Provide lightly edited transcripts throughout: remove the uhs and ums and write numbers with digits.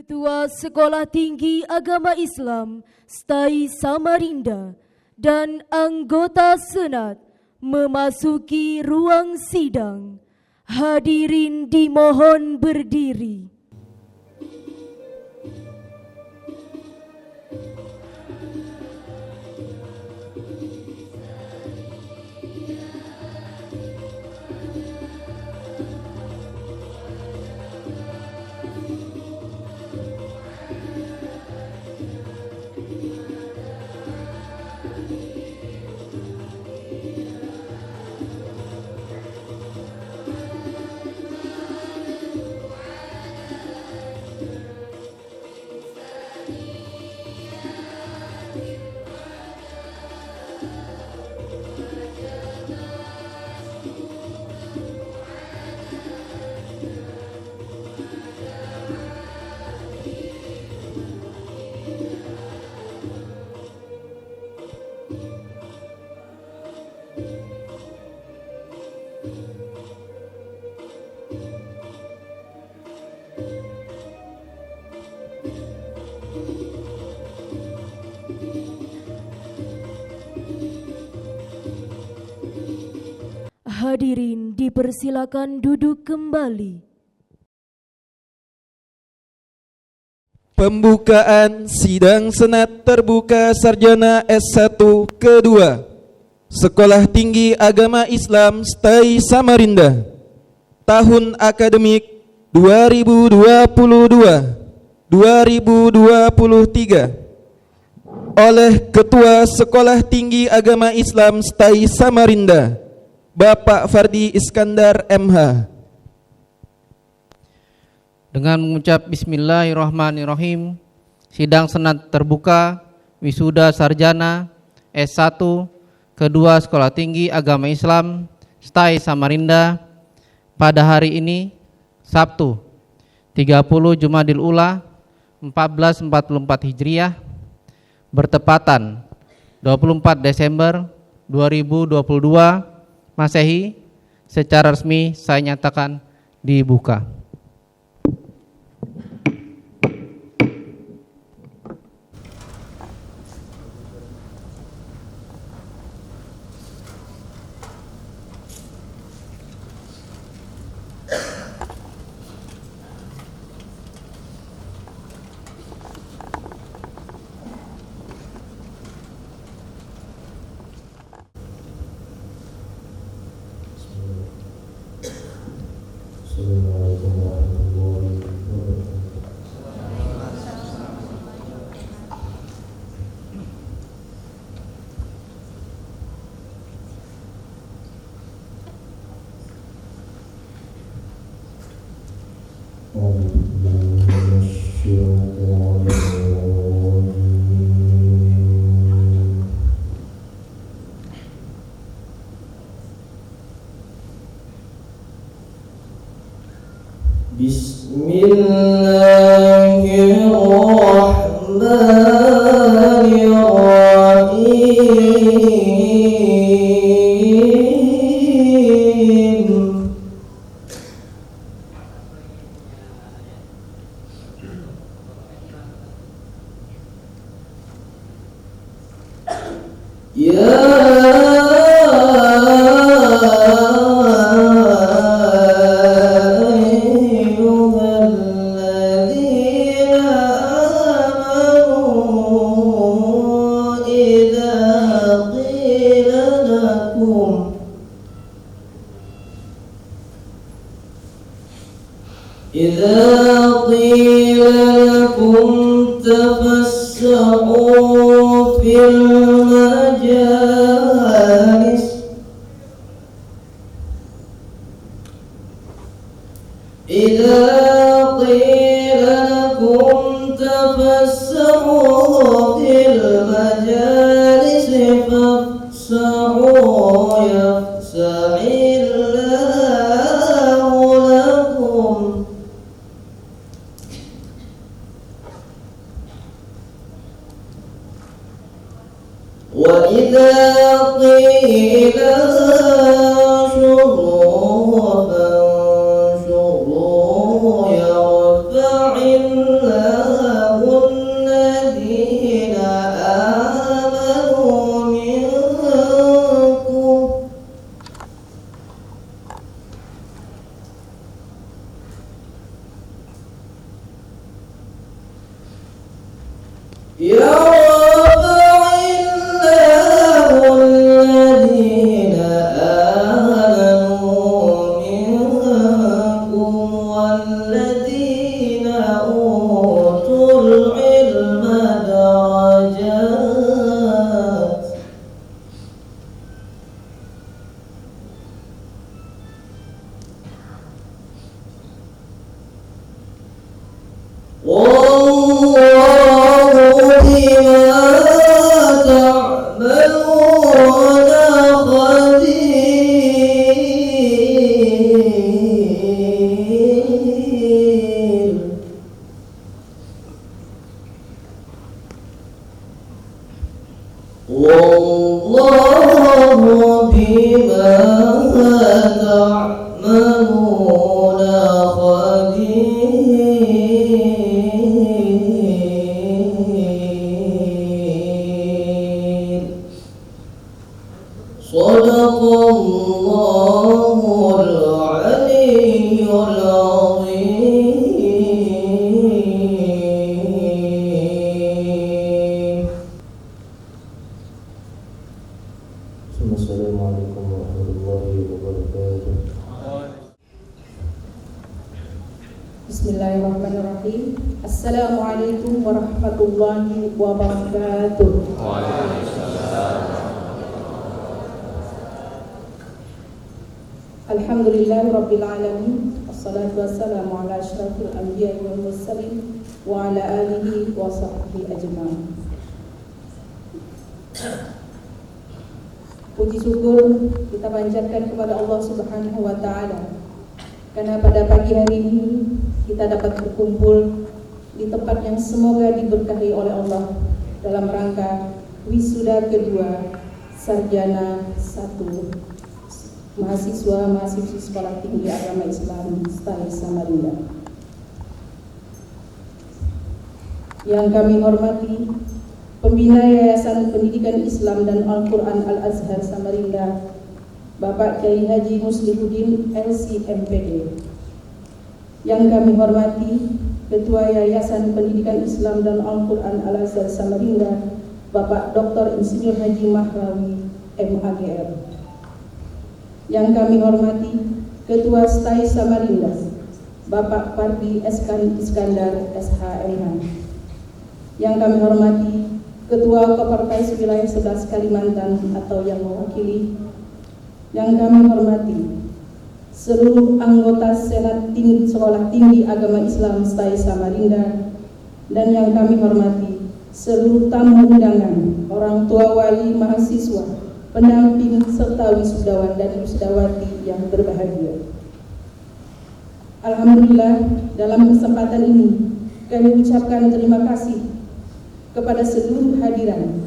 Ketua Sekolah Tinggi Agama Islam STAI Samarinda dan anggota Senat memasuki ruang sidang. Hadirin dimohon berdiri. Hadirin dipersilakan duduk kembali. Pembukaan Sidang Senat Terbuka Sarjana S1 kedua Sekolah Tinggi Agama Islam STAI Samarinda tahun akademik 2022-2023 oleh Ketua Sekolah Tinggi Agama Islam STAI Samarinda Bapak Fardi Iskandar MH. Dengan mengucap Bismillahirrahmanirrahim, sidang senat terbuka wisuda sarjana S1 kedua Sekolah Tinggi Agama Islam STAI Samarinda pada hari ini Sabtu 30 Jumadil Ula 1444 Hijriah bertepatan 24 Desember 2022 Masehi, secara resmi saya nyatakan dibuka. يرفع الله Assalamualaikum warahmatullahi wabarakatuh. Bismillahirrahmanirrahim. Assalamualaikum warahmatullahi wabarakatuh. Alhamdulillahirabbil alamin. Wassalatu wassalamu ala asyrafil anbiya'i wal mursalin wa ala alihi wa sahbihi ajma'in. Puji syukur kita panjatkan kepada Allah Subhanahu wa taala karena pada pagi hari ini kita dapat berkumpul di tempat yang semoga diberkahi oleh Allah dalam rangka wisuda kedua sarjana 1 mahasiswa-mahasiswi Sekolah Tinggi Agama Islam STAI Samarinda. Yang kami hormati Pembina Yayasan Pendidikan Islam dan Al-Quran Al-Azhar Samarinda, Bapak Kiai Haji Muslihuddin LC MPD. Yang kami hormati Ketua Yayasan Pendidikan Islam dan Al-Quran Al-Azhar Samarinda, Bapak Dr. Insinyur Haji Mahrawi MAGR. Yang kami hormati Ketua STAI Samarinda, Bapak Pardi Iskandar SHMH. Yang kami hormati Ketua Kopertais Wilayah 11 Kalimantan atau yang mewakili. Yang kami hormati seluruh anggota Senat Sekolah Tinggi Agama Islam STAI Samarinda. Dan yang kami hormati seluruh tamu undangan, orang tua wali mahasiswa, pendamping serta wisudawan dan wisudawati yang berbahagia. Alhamdulillah, dalam kesempatan ini kami ucapkan terima kasih kepada seluruh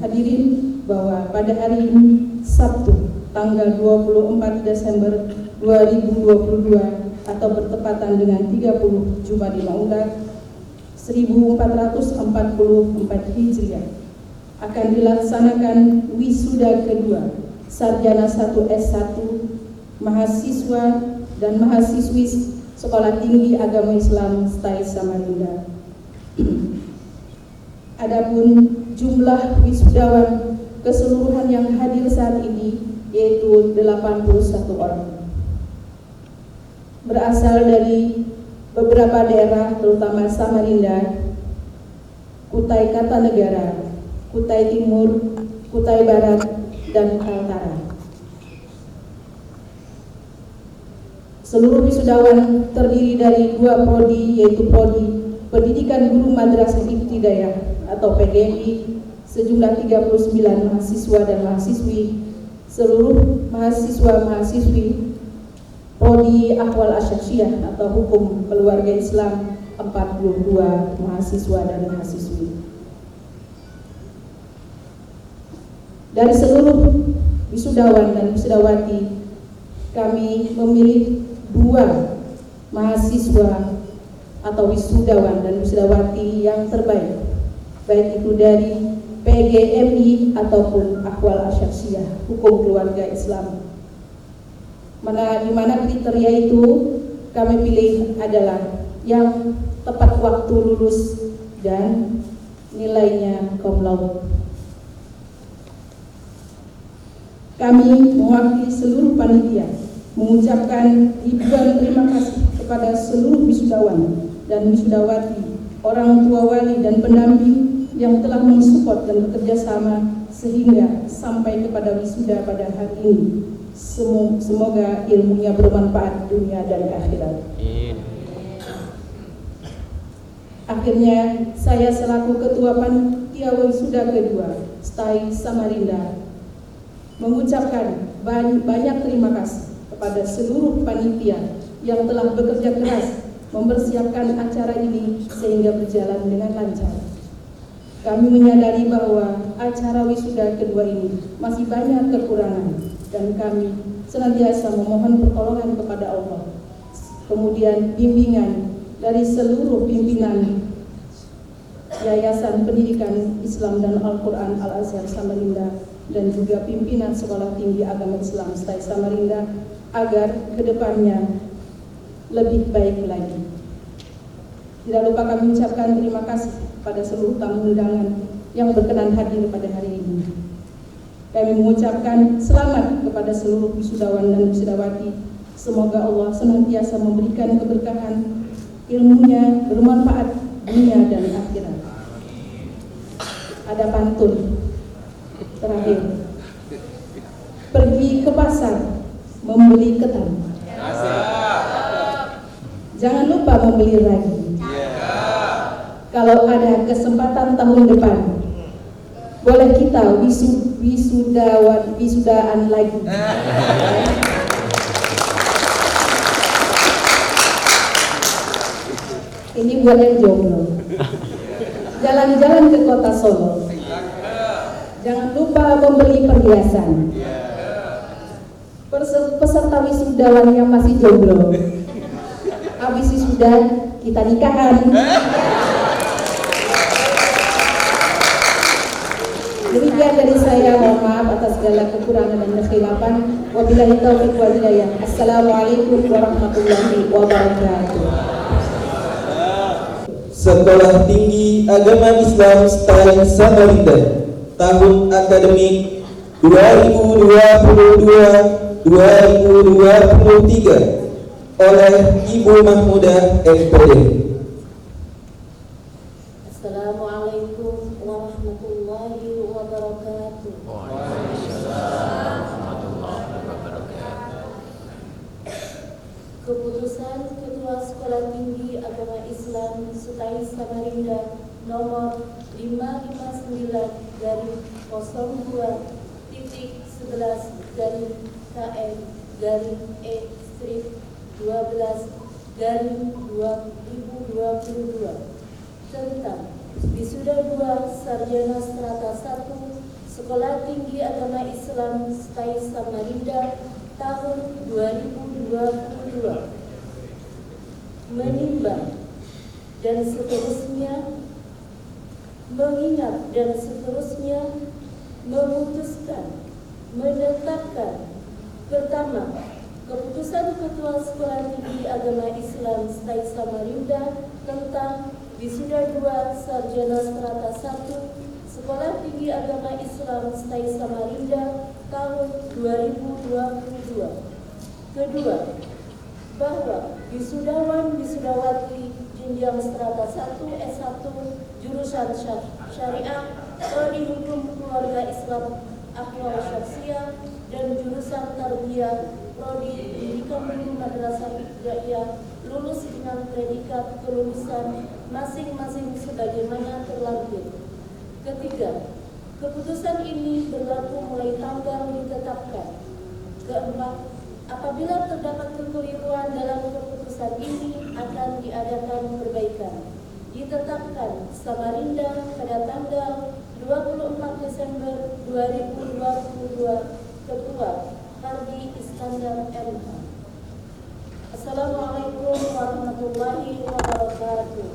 hadirin bahwa pada hari ini Sabtu tanggal 24 Desember 2022 atau bertepatan dengan 30 Jumadil Ula 1444 Hijriah akan dilaksanakan wisuda kedua sarjana 1 S1 mahasiswa dan mahasiswi Sekolah Tinggi Agama Islam STAI Samarinda. Adapun jumlah wisudawan keseluruhan yang hadir saat ini yaitu 81 orang. Berasal dari beberapa daerah terutama Samarinda, Kutai Kartanegara, Kutai Timur, Kutai Barat, dan Kaltara. Seluruh wisudawan terdiri dari 2 prodi yaitu Prodi Pendidikan Guru Madrasah Ibtidaiyah atau PGMI sejumlah 39 mahasiswa dan mahasiswi, seluruh mahasiswa-mahasiswi Prodi Ahwal Asyaksiyah atau Hukum Keluarga Islam 42 mahasiswa dan mahasiswi. Dari seluruh wisudawan dan wisudawati, kami memilih 2 mahasiswa atau wisudawan dan wisudawati yang terbaik, baik itu dari PGMI ataupun Ahwal Asyaksiyah Hukum Keluarga Islam. Di mana kriteria itu kami pilih adalah yang tepat waktu lulus dan nilainya cum laude. Kami mewakili seluruh panitia mengucapkan ribuan terima kasih kepada seluruh wisudawan dan wisudawati, orang tua wali dan pendamping yang telah mensupport dan bekerja sama sehingga sampai kepada wisuda pada hari ini. Semoga ilmunya bermanfaat dunia dan akhirat. Akhirnya saya selaku Ketua Panitia Wisuda kedua STAI Samarinda mengucapkan banyak terima kasih kepada seluruh panitia yang telah bekerja keras mempersiapkan acara ini sehingga berjalan dengan lancar. Kami menyadari bahwa acara wisuda kedua ini masih banyak kekurangan dan kami senantiasa memohon pertolongan kepada Allah. Kemudian bimbingan dari seluruh pimpinan Yayasan Pendidikan Islam dan Al-Quran Al-Azhar Samarinda dan juga pimpinan Sekolah Tinggi Agama Islam STAI Samarinda agar kedepannya lebih baik lagi. Tidak lupa kami ucapkan terima kasih pada seluruh tamu undangan yang berkenan hadir pada hari ini. Kami mengucapkan selamat kepada seluruh wisudawan dan wisudawati. Semoga Allah senantiasa memberikan keberkahan, ilmunya bermanfaat dunia dan akhirat. Ada pantun terakhir. Pergi ke pasar membeli ketan. Jangan lupa membeli ragi. Kalau ada kesempatan tahun depan, boleh kita wisudaan lagi. Ini buat yang jomblo. Jalan-jalan ke kota Solo. Jangan lupa membeli perhiasan. Peserta wisudawan yang masih jomblo, habis wisuda kita nikahan. Demikian dari saya, mohon maaf atas segala kekurangan dan kekhilafan. Wabillahi taufiq wal hidayah. Assalamualaikum warahmatullahi wabarakatuh. Sekolah Tinggi Agama Islam STAI Samarinda tahun akademik 2022-2023 oleh Ibu Mahmudah MPD. Assalamualaikum warahmatullahi wabarakatuh. Keputusan Ketua Sekolah Tinggi Agama Islam STAI Samarinda nomor 559-02-E-12-2022 tentang Wisuda 2 Sarjana Strata 1 Sekolah Tinggi Agama Islam STAI Samarinda tahun 2022 menimbang dan seterusnya mengingat dan seterusnya memutuskan menetapkan pertama keputusan Ketua Sekolah Tinggi Agama Islam STAI Samarinda tentang Wisuda 2 Sarjana Strata 1 Sekolah Tinggi Agama Islam STAI Samarinda tahun 2022. Kedua, bahwa wisudawan wisudawati jenjang strata 1 S1 jurusan syariah, prodi hukum keluarga Islam akhwal syar'iyah dan jurusan tarbiyah, prodi pendidikan guru madrasah ibtidaiyah lulus dengan predikat kelulusan masing-masing sebagaimana terlampir. Ketiga, keputusan ini berlaku mulai tanggal ditetapkan. Keempat, apabila terdapat kekeliruan dalam keputusan ini akan diadakan perbaikan. Ditetapkan Samarinda pada tanggal 24 Desember 2022. Ketua Hardi Iskandar MH. Assalamualaikum warahmatullahi wabarakatuh.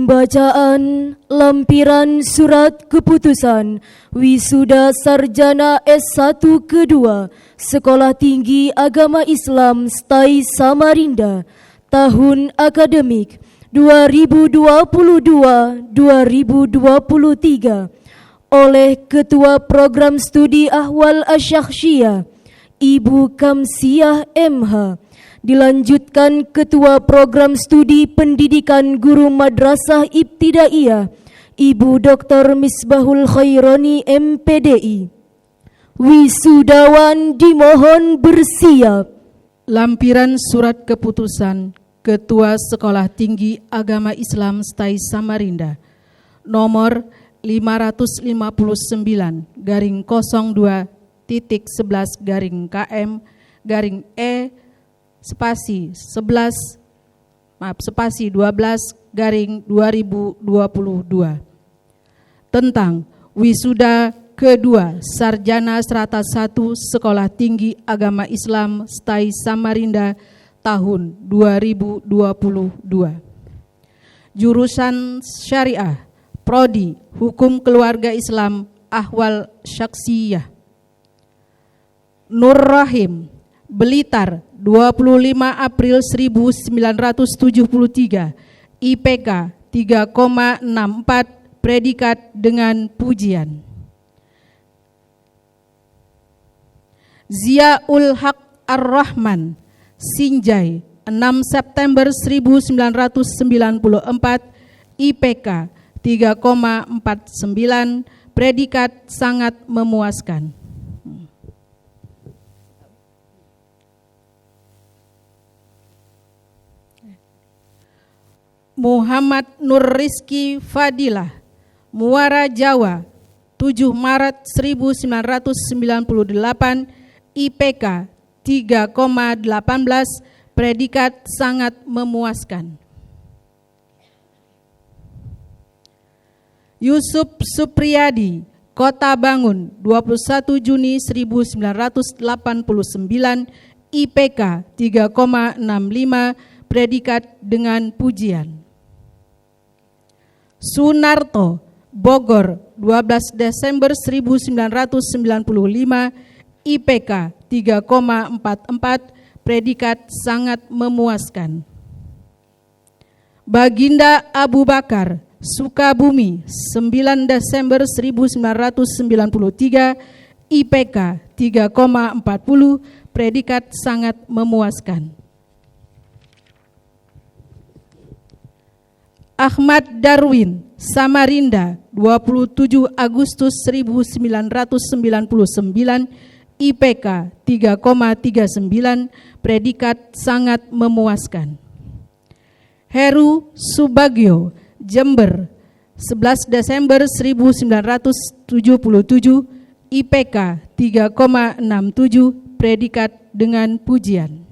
Pembacaan lampiran surat keputusan Wisuda Sarjana S1 kedua Sekolah Tinggi Agama Islam STAI Samarinda tahun akademik 2022-2023 oleh Ketua Program Studi Ahwal Asyakhsyiyah Ibu Kamsiah MH, dilanjutkan Ketua Program Studi Pendidikan Guru Madrasah Ibtidaiyah Ibu Dr. Misbahul Khairani MPDI. Wisudawan dimohon bersiap. Lampiran surat keputusan Ketua Sekolah Tinggi Agama Islam STAI Samarinda nomor 559-02.11-KM-E spasi 12/2022 tentang wisuda kedua Sarjana Strata 1 Sekolah Tinggi Agama Islam STAI Samarinda tahun 2022. Jurusan Syariah, Prodi Hukum Keluarga Islam Ahwal Syakhsiyah. Nur Rahim, Blitar, 25 April 1973, IPK 3,64, predikat dengan pujian. Ziaul Haq Ar-Rahman, Sinjai, 6 September 1994, IPK 3,49, predikat sangat memuaskan. Muhammad Nur Rizki Fadilah, Muara Jawa, 7 Maret 1998, IPK 3,18, predikat sangat memuaskan. Yusuf Supriyadi, Kota Bangun, 21 Juni 1989, IPK 3,65, predikat dengan pujian. Sunarto, Bogor, 12 Desember 1995, IPK 3,44, predikat sangat memuaskan. Baginda Abu Bakar, Sukabumi, 9 Desember 1993, IPK 3,40, predikat sangat memuaskan. Ahmad Darwin, Samarinda, 27 Agustus 1999, IPK 3,39, predikat sangat memuaskan. Heru Subagio, Jember, 11 Desember 1977, IPK 3,67, predikat dengan pujian.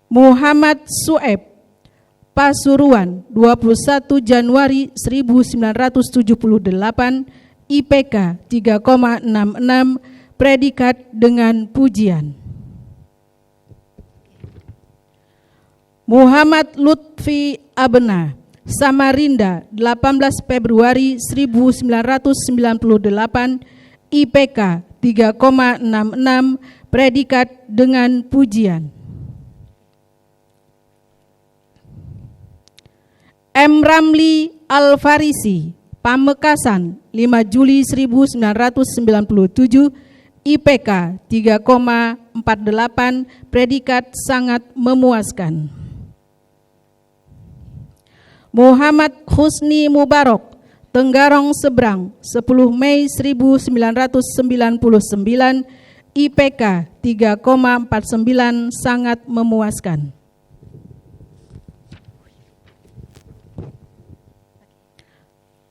Muhammad Sueb, Pasuruan, 21 Januari 1978, IPK 3,66, predikat dengan pujian. Muhammad Lutfi Abena, Samarinda, 18 Februari 1998, IPK 3,66, predikat dengan pujian. M. Ramli Al-Farisi, Pamekasan, 5 Juli 1997, IPK 3,48, predikat sangat memuaskan. Muhammad Husni Mubarok, Tenggarong Seberang, 10 Mei 1999, IPK 3,49, sangat memuaskan.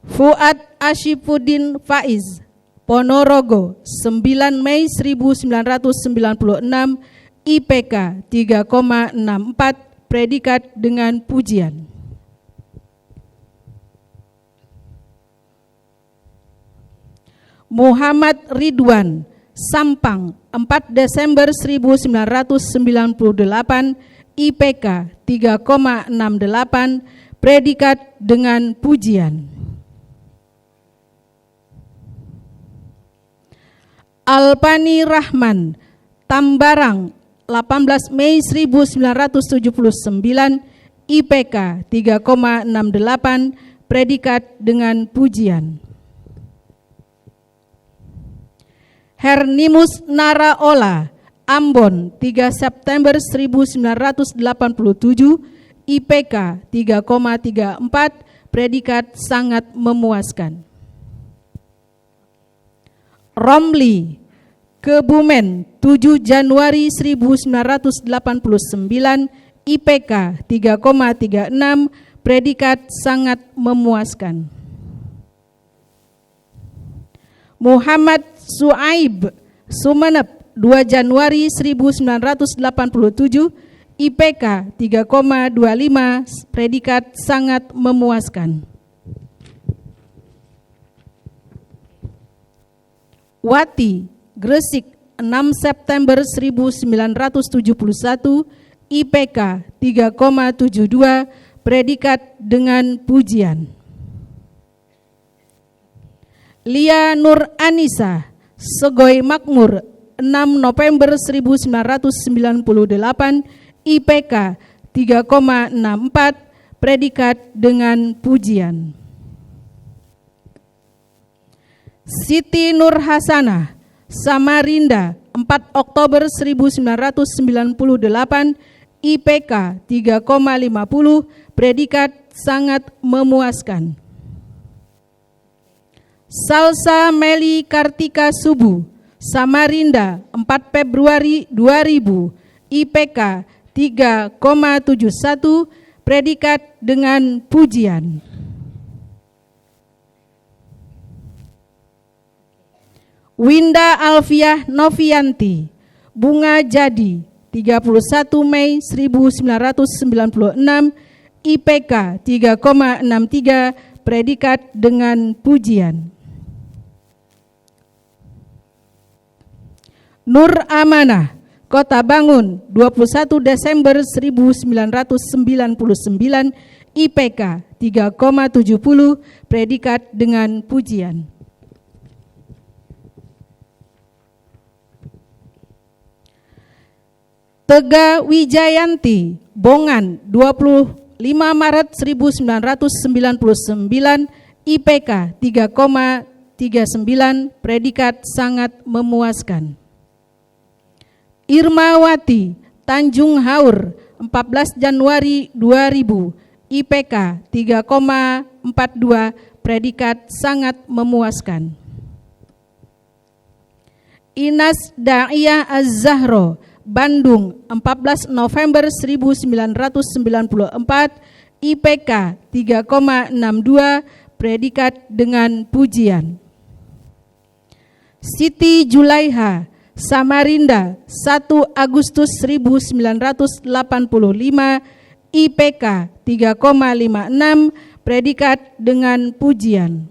Fuad Ashifuddin Faiz, Ponorogo, 9 Mei 1996, IPK 3,64, predikat dengan pujian. Muhammad Ridwan, Sampang, 4 Desember 1998, IPK 3,68, predikat dengan pujian. Alpani Rahman, Tambarang, 18 Mei 1979, IPK 3,68, predikat dengan pujian. Hernimus Naraola, Ambon, 3 September 1987, IPK 3,34, predikat sangat memuaskan. Romli, Kebumen, 7 Januari 1989, IPK 3,36, predikat sangat memuaskan. Muhammad Suaib, Sumeneb, 2 Januari 1987, IPK 3,25, predikat sangat memuaskan. Wati, Gresik, 6 September 1971, IPK 3,72, predikat dengan pujian. Lia Nur Anissa, Segoy Makmur, 6 November 1998, IPK 3,64, predikat dengan pujian. Siti Nur Hasanah, Samarinda, 4 Oktober 1998, IPK 3,50, predikat sangat memuaskan. Salsa Meli Kartika Subu, Samarinda, 4 Februari 2000, IPK 3,71, predikat dengan pujian. Winda Alfiah Novianti, Bunga Jadi, 31 Mei 1996, IPK 3,63, predikat dengan pujian. Nur Amanah, Kota Bangun, 21 Desember 1999, IPK 3,70, predikat dengan pujian. Tega Wijayanti, Bongan, 25 Maret 1999, IPK 3,39, predikat sangat memuaskan. Irmawati, Tanjung Haur, 14 Januari 2000, IPK 3,42, predikat sangat memuaskan. Inas Da'iyah Az-Zahro, Bandung, 14 November 1994, IPK 3,62, predikat dengan pujian. Siti Julaiha, Samarinda, 1 Agustus 1985, IPK 3,56, predikat dengan pujian.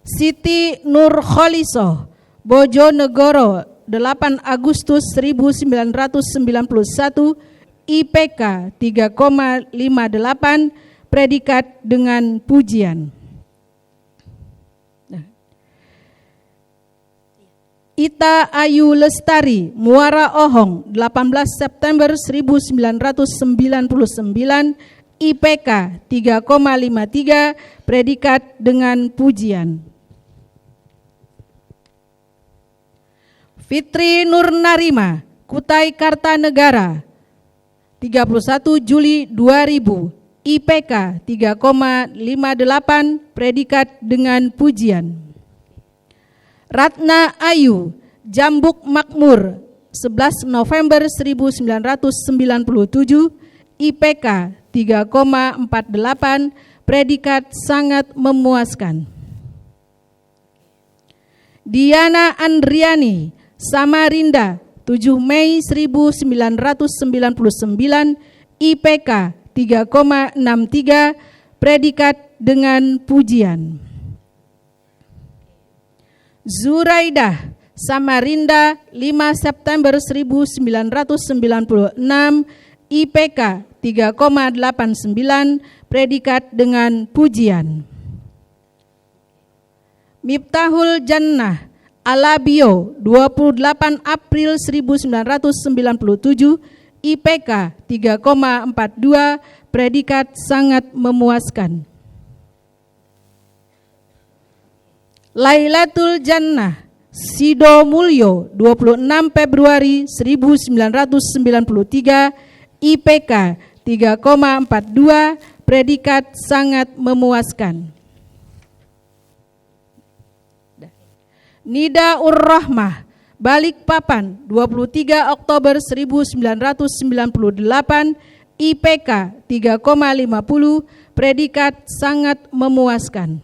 Siti Nur Kholisoh, Bojonegoro, 8 Agustus 1991, IPK 3,58, predikat dengan pujian. Ita Ayu Lestari, Muara Ohong, 18 September 1999, IPK 3,53, predikat dengan pujian. Fitri Nur Narima, Kutai Kartanegara, 31 Juli 2000, IPK 3,58, predikat dengan pujian. Ratna Ayu, Jambuk Makmur, 11 November 1997, IPK 3,48, predikat sangat memuaskan. Diana Andriani, Samarinda, 7 Mei 1999, IPK 3,63, predikat dengan pujian. Zuraidah, Samarinda 5 September 1996, IPK 3,89, predikat dengan pujian. Miftahul Jannah Alabio 28 April 1997, IPK 3,42, predikat sangat memuaskan. Lailatul Jannah Sido Mulyo 26 Februari 1993, IPK 3,42, predikat sangat memuaskan. Nida Ur-Rahmah Balikpapan 23 Oktober 1998, IPK 3,50, predikat sangat memuaskan.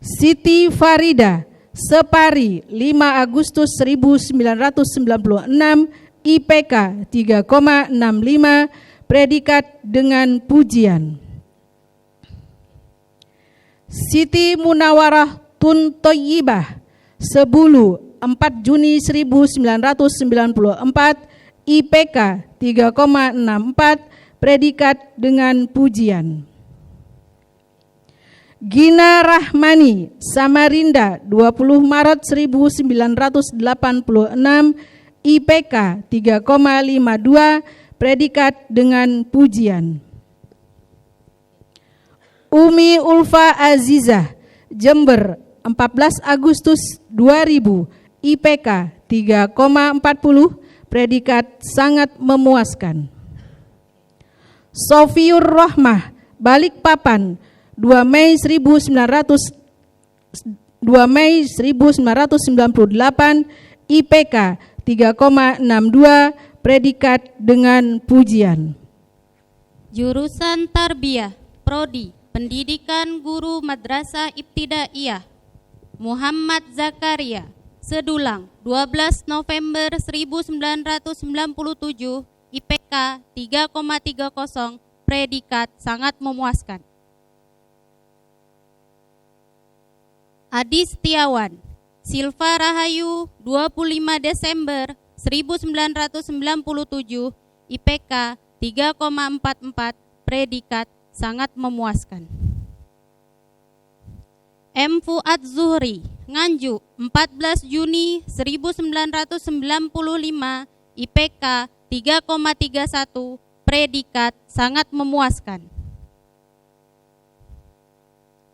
Siti Farida Separi 5 Agustus 1996, IPK 3,65, predikat dengan pujian. Siti Munawarah Tun Toyibah Sebulu 4 Juni 1994, IPK 3,64, predikat dengan pujian. Gina Rahmani Samarinda 20 Maret 1986, IPK 3,52, predikat dengan pujian. Umi Ulfa Azizah Jember 14 Agustus 2000, IPK 3,40, predikat sangat memuaskan. Sofiur Rohmah Balikpapan 2 Mei 1998, IPK 3,62, predikat dengan pujian. Jurusan Tarbiyah Prodi Pendidikan Guru Madrasah Ibtidaiyah Muhammad Zakaria Sedulang 12 November 1997, IPK 3,30, predikat sangat memuaskan. Adi Setiawan Silva Rahayu 25 Desember 1997, IPK 3,44, predikat sangat memuaskan. M. Fuad Zuhri Nganjuk 14 Juni 1995, IPK 3,31, predikat sangat memuaskan.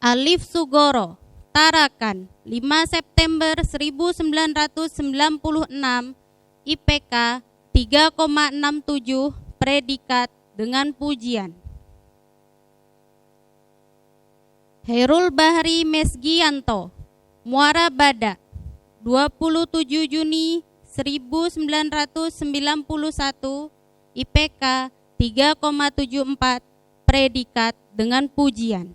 Alif Sugoro Tarakan 5 September 1996, IPK 3,67, predikat dengan pujian. Herul Bahri Mesgianto Muara Badak 27 Juni 1991, IPK 3,74, predikat dengan pujian.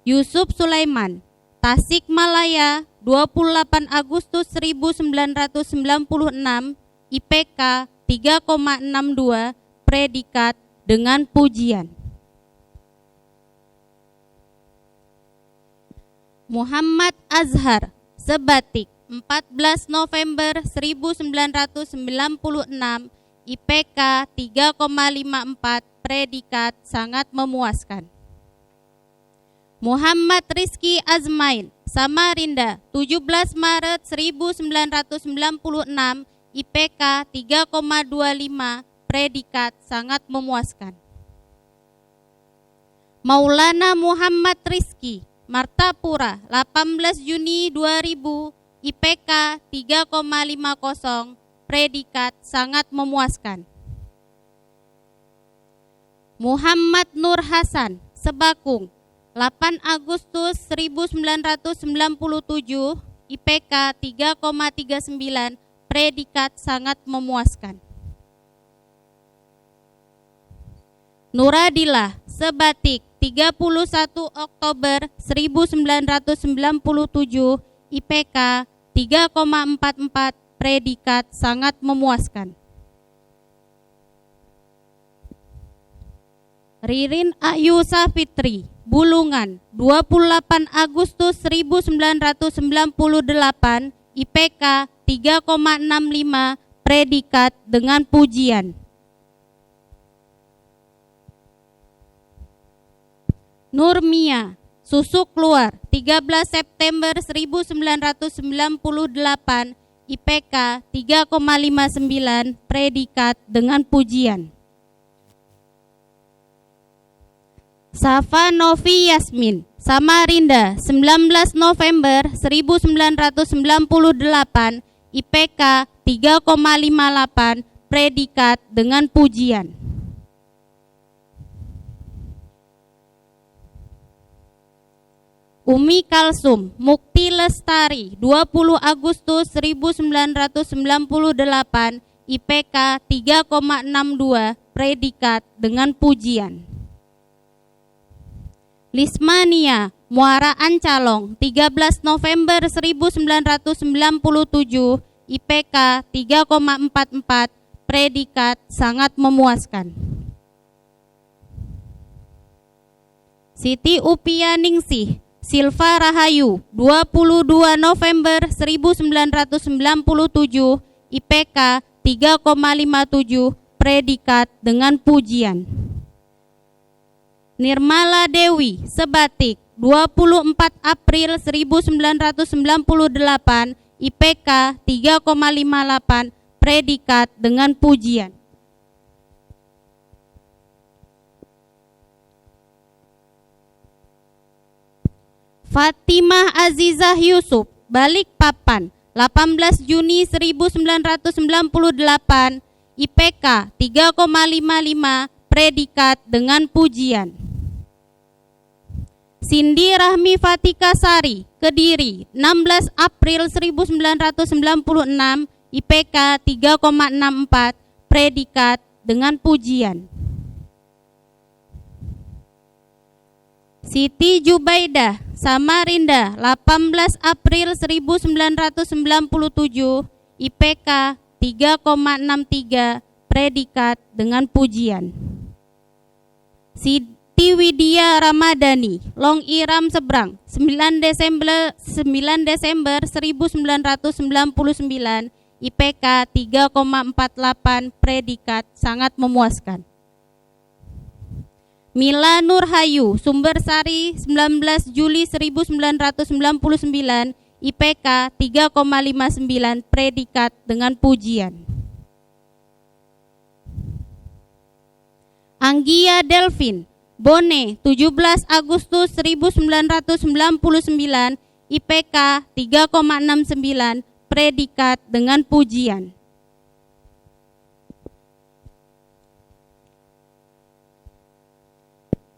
Yusuf Sulaiman Tasikmalaya 28 Agustus 1996, IPK 3,62, predikat dengan pujian. Muhammad Azhar Sebatik 14 November 1996, IPK 3,54, predikat sangat memuaskan. Muhammad Rizki Azmain Samarinda 17 Maret 1996, IPK 3,25, predikat sangat memuaskan. Maulana Muhammad Rizki Martapura 18 Juni 2000, IPK 3,50, predikat sangat memuaskan. Muhammad Nur Hasan Sebakung 8 Agustus 1997, IPK 3,39, predikat sangat memuaskan. Nuradillah Sebatik 31 Oktober 1997, IPK 3,44, predikat sangat memuaskan. Ririn Ayu Safitri Bulungan 28 Agustus 1998, IPK 3,65, predikat dengan pujian. Nurmia, Susuk Keluar 13 September 1998, IPK 3,59, predikat dengan pujian. Safa Novi Yasmin, Samarinda 19 November 1998, IPK 3,58, predikat dengan pujian. Umi Kalsum Mukti Lestari 20 Agustus 1998, IPK 3,62, predikat dengan pujian. Lismania Muara Ancalong 13 November 1997, IPK 3,44, predikat sangat memuaskan. Siti Upia Ningsih Silva Rahayu 22 November 1997, IPK 3,57, predikat dengan pujian. Nirmala Dewi Sebatik 24 April 1998, IPK 3,58, predikat dengan pujian. Fatimah Azizah Yusuf Balikpapan 18 Juni 1998, IPK 3,55, predikat dengan pujian. Cindy Rahmi Fatika Sari Kediri 16 April 1996, IPK 3,64, predikat dengan pujian. Siti Jubaidah Samarinda 18 April 1997, IPK 3,63, predikat dengan pujian. Siti Widya Ramadhani Long Iram Seberang 9 Desember 1999, IPK 3,48, predikat sangat memuaskan. Mila Nurhayu Sumbersari 19 Juli 1999, IPK 3,59, predikat dengan pujian. Anggia Delvin Bone 17 Agustus 1999, IPK 3,69, predikat dengan pujian.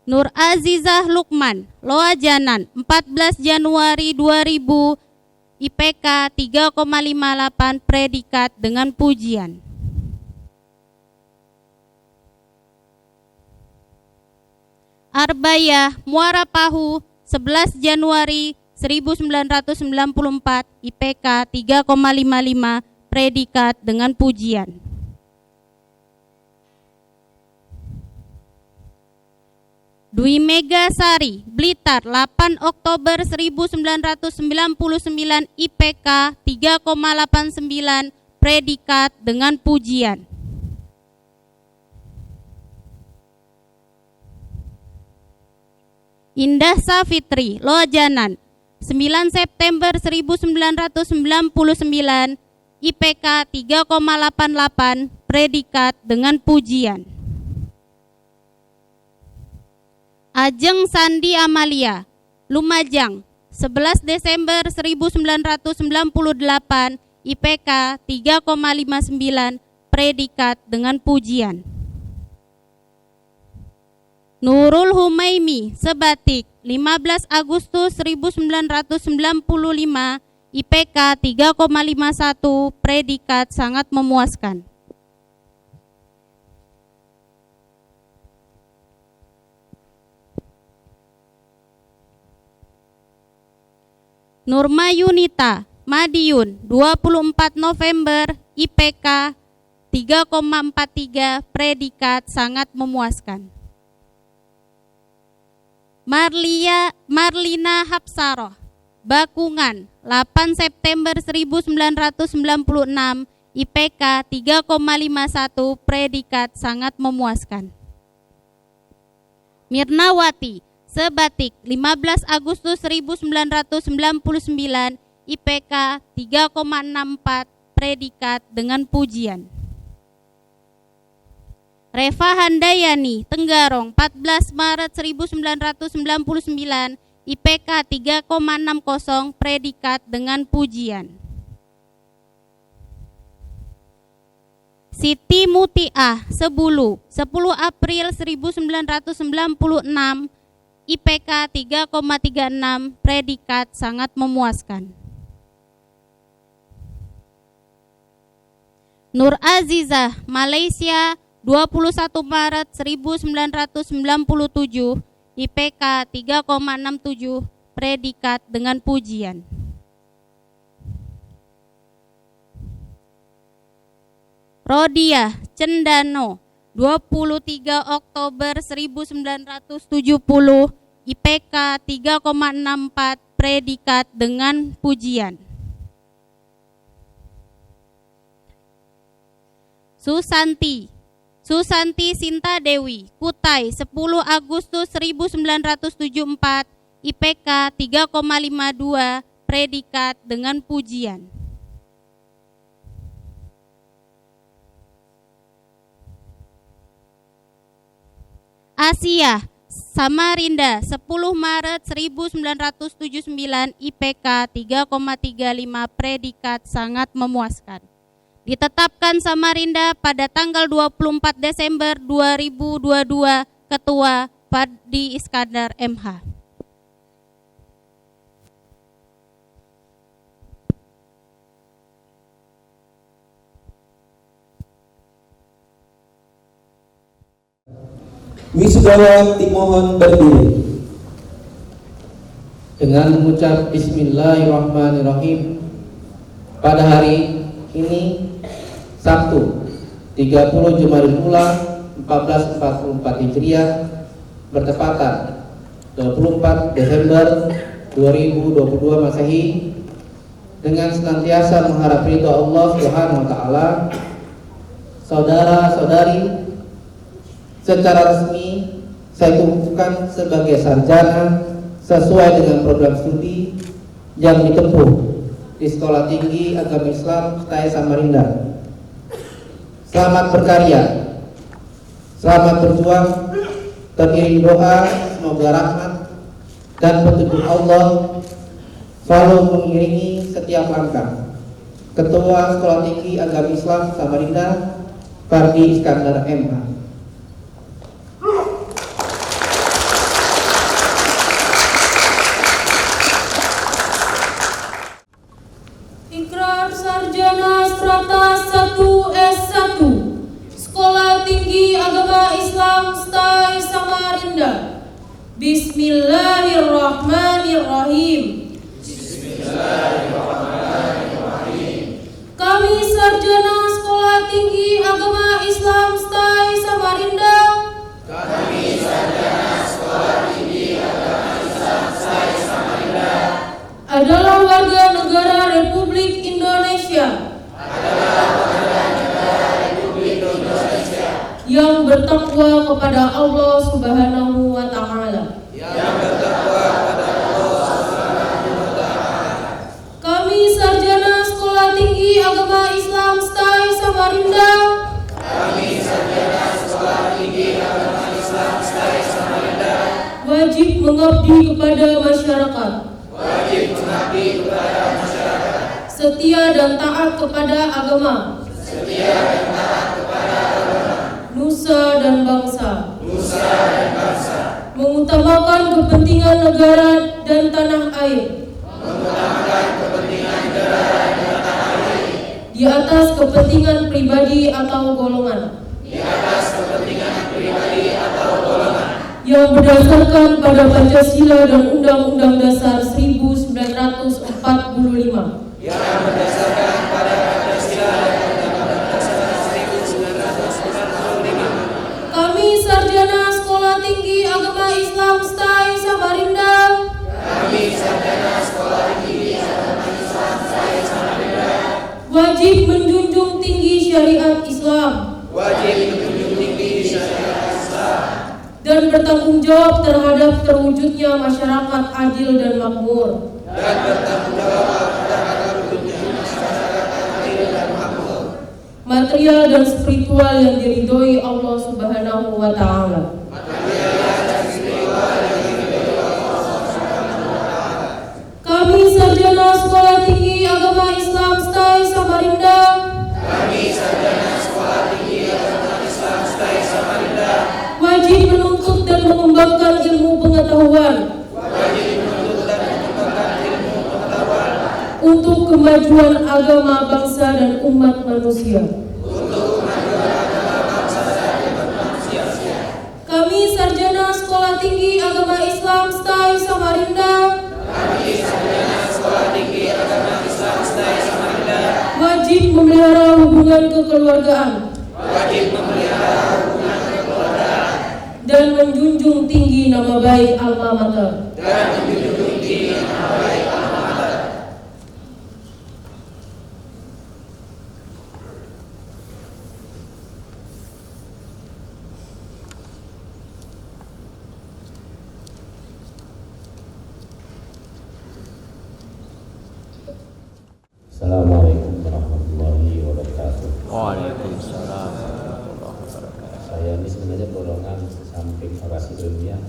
Nur Azizah Lukman Loajanan 14 Januari 2000, IPK 3,58, predikat dengan pujian. Arbaya Muara Pahu 11 Januari 1994, IPK 3,55, predikat dengan pujian. Dwi Megasari Blitar 8 Oktober 1999, IPK 3,89, predikat dengan pujian. Indah Safitri Lojanan 9 September 1999, IPK 3,88, predikat dengan pujian. Ajeng Sandi Amalia Lumajang 11 Desember 1998, IPK 3,59, predikat dengan pujian. Nurul Humaimi Sebatik 15 Agustus 1995, IPK 3,51, predikat sangat memuaskan. Nurma Yunita Madiun 24 November, IPK 3,43, predikat sangat memuaskan. Marlina Hapsaroh, Bakungan, 8 September 1996, IPK 3,51, predikat sangat memuaskan. Mirnawati, Sebatik, 15 Agustus 1999, IPK 3,64, predikat dengan pujian. Reva Handayani, Tenggarong, 14 Maret 1999, IPK 3,60, predikat dengan pujian. Siti Mutiah, Sebulu, 10 April 1996, IPK 3,36, predikat sangat memuaskan. Nur Azizah, Malaysia, 21 Maret 1997, IPK 3,67, predikat dengan pujian. Rodiah Cendano, 23 Oktober 1970, IPK 3,64, predikat dengan pujian. Susanti Sinta Dewi, Kutai, 10 Agustus 1974, IPK 3,52, predikat dengan pujian. Asia, Samarinda, 10 Maret 1979, IPK 3,35, predikat sangat memuaskan. Ditetapkan Samarinda pada tanggal 24 Desember 2022, Ketua Fadli Iskandar MH. Wisudawan dimohon berdiri. Dengan mengucap Bismillahirrahmanirrahim, pada hari ini Sabtu 30 Jumadil Ula 1444 Hijriah bertepatan 24 Desember 2022 Masehi, dengan senantiasa mengharap ridho Allah Subhanahu wa taala, saudara-saudari, secara resmi saya kukuhkan sebagai sarjana sesuai dengan program studi yang ditempuh di Sekolah Tinggi Agama Islam STAI Samarinda. Selamat berkarya, selamat berjuang, teriring doa semoga rahmat dan petunjuk Allah selalu mengiringi setiap langkah. Ketua Sekolah Tinggi Agama Islam Samarinda, Fadli Iskandar MH. Ikrar Sarjana Strata 1 S1 Sekolah Tinggi Agama Islam STAI Samarinda. Bismillahirrahmanirrahim. Kami sarjana Sekolah Tinggi Agama Islam STAI Samarinda. Adalah warga negara Republik Indonesia yang bertakwa kepada Allah Subhanahu wa taala. Kami sarjana Sekolah Tinggi Agama Islam STAI Samarinda. Wajib mengabdi kepada masyarakat. Setia dan taat kepada agama. Nusa dan bangsa. Mengutamakan kepentingan negara dan tanah air. Di atas kepentingan pribadi atau golongan. Yang berdasarkan pada Pancasila dan Undang-Undang Dasar 1945. Kami sarjana Sekolah Tinggi Agama Islam STAI wajib menjunjung tinggi syariat Islam, dan bertanggung jawab terhadap terwujudnya masyarakat adil dan makmur, material dan spiritual yang diridhoi Allah Subhanahu wa Ta'ala. Kami sarjana Sekolah Tinggi Agama Islam STAI Samarinda. Wajib menuntut dan mengembangkan ilmu pengetahuan untuk kemajuan agama bangsa dan umat manusia. Kami sarjana Sekolah Tinggi Agama Islam STAI Samarinda. Wajib memelihara hubungan kekeluargaan dan menjunjung tinggi nama baik alma mater. Assalamualaikum warahmatullahi wabarakatuh. Waalaikumsalam. Saya ini sebenarnya golongan samping orasi ilmiah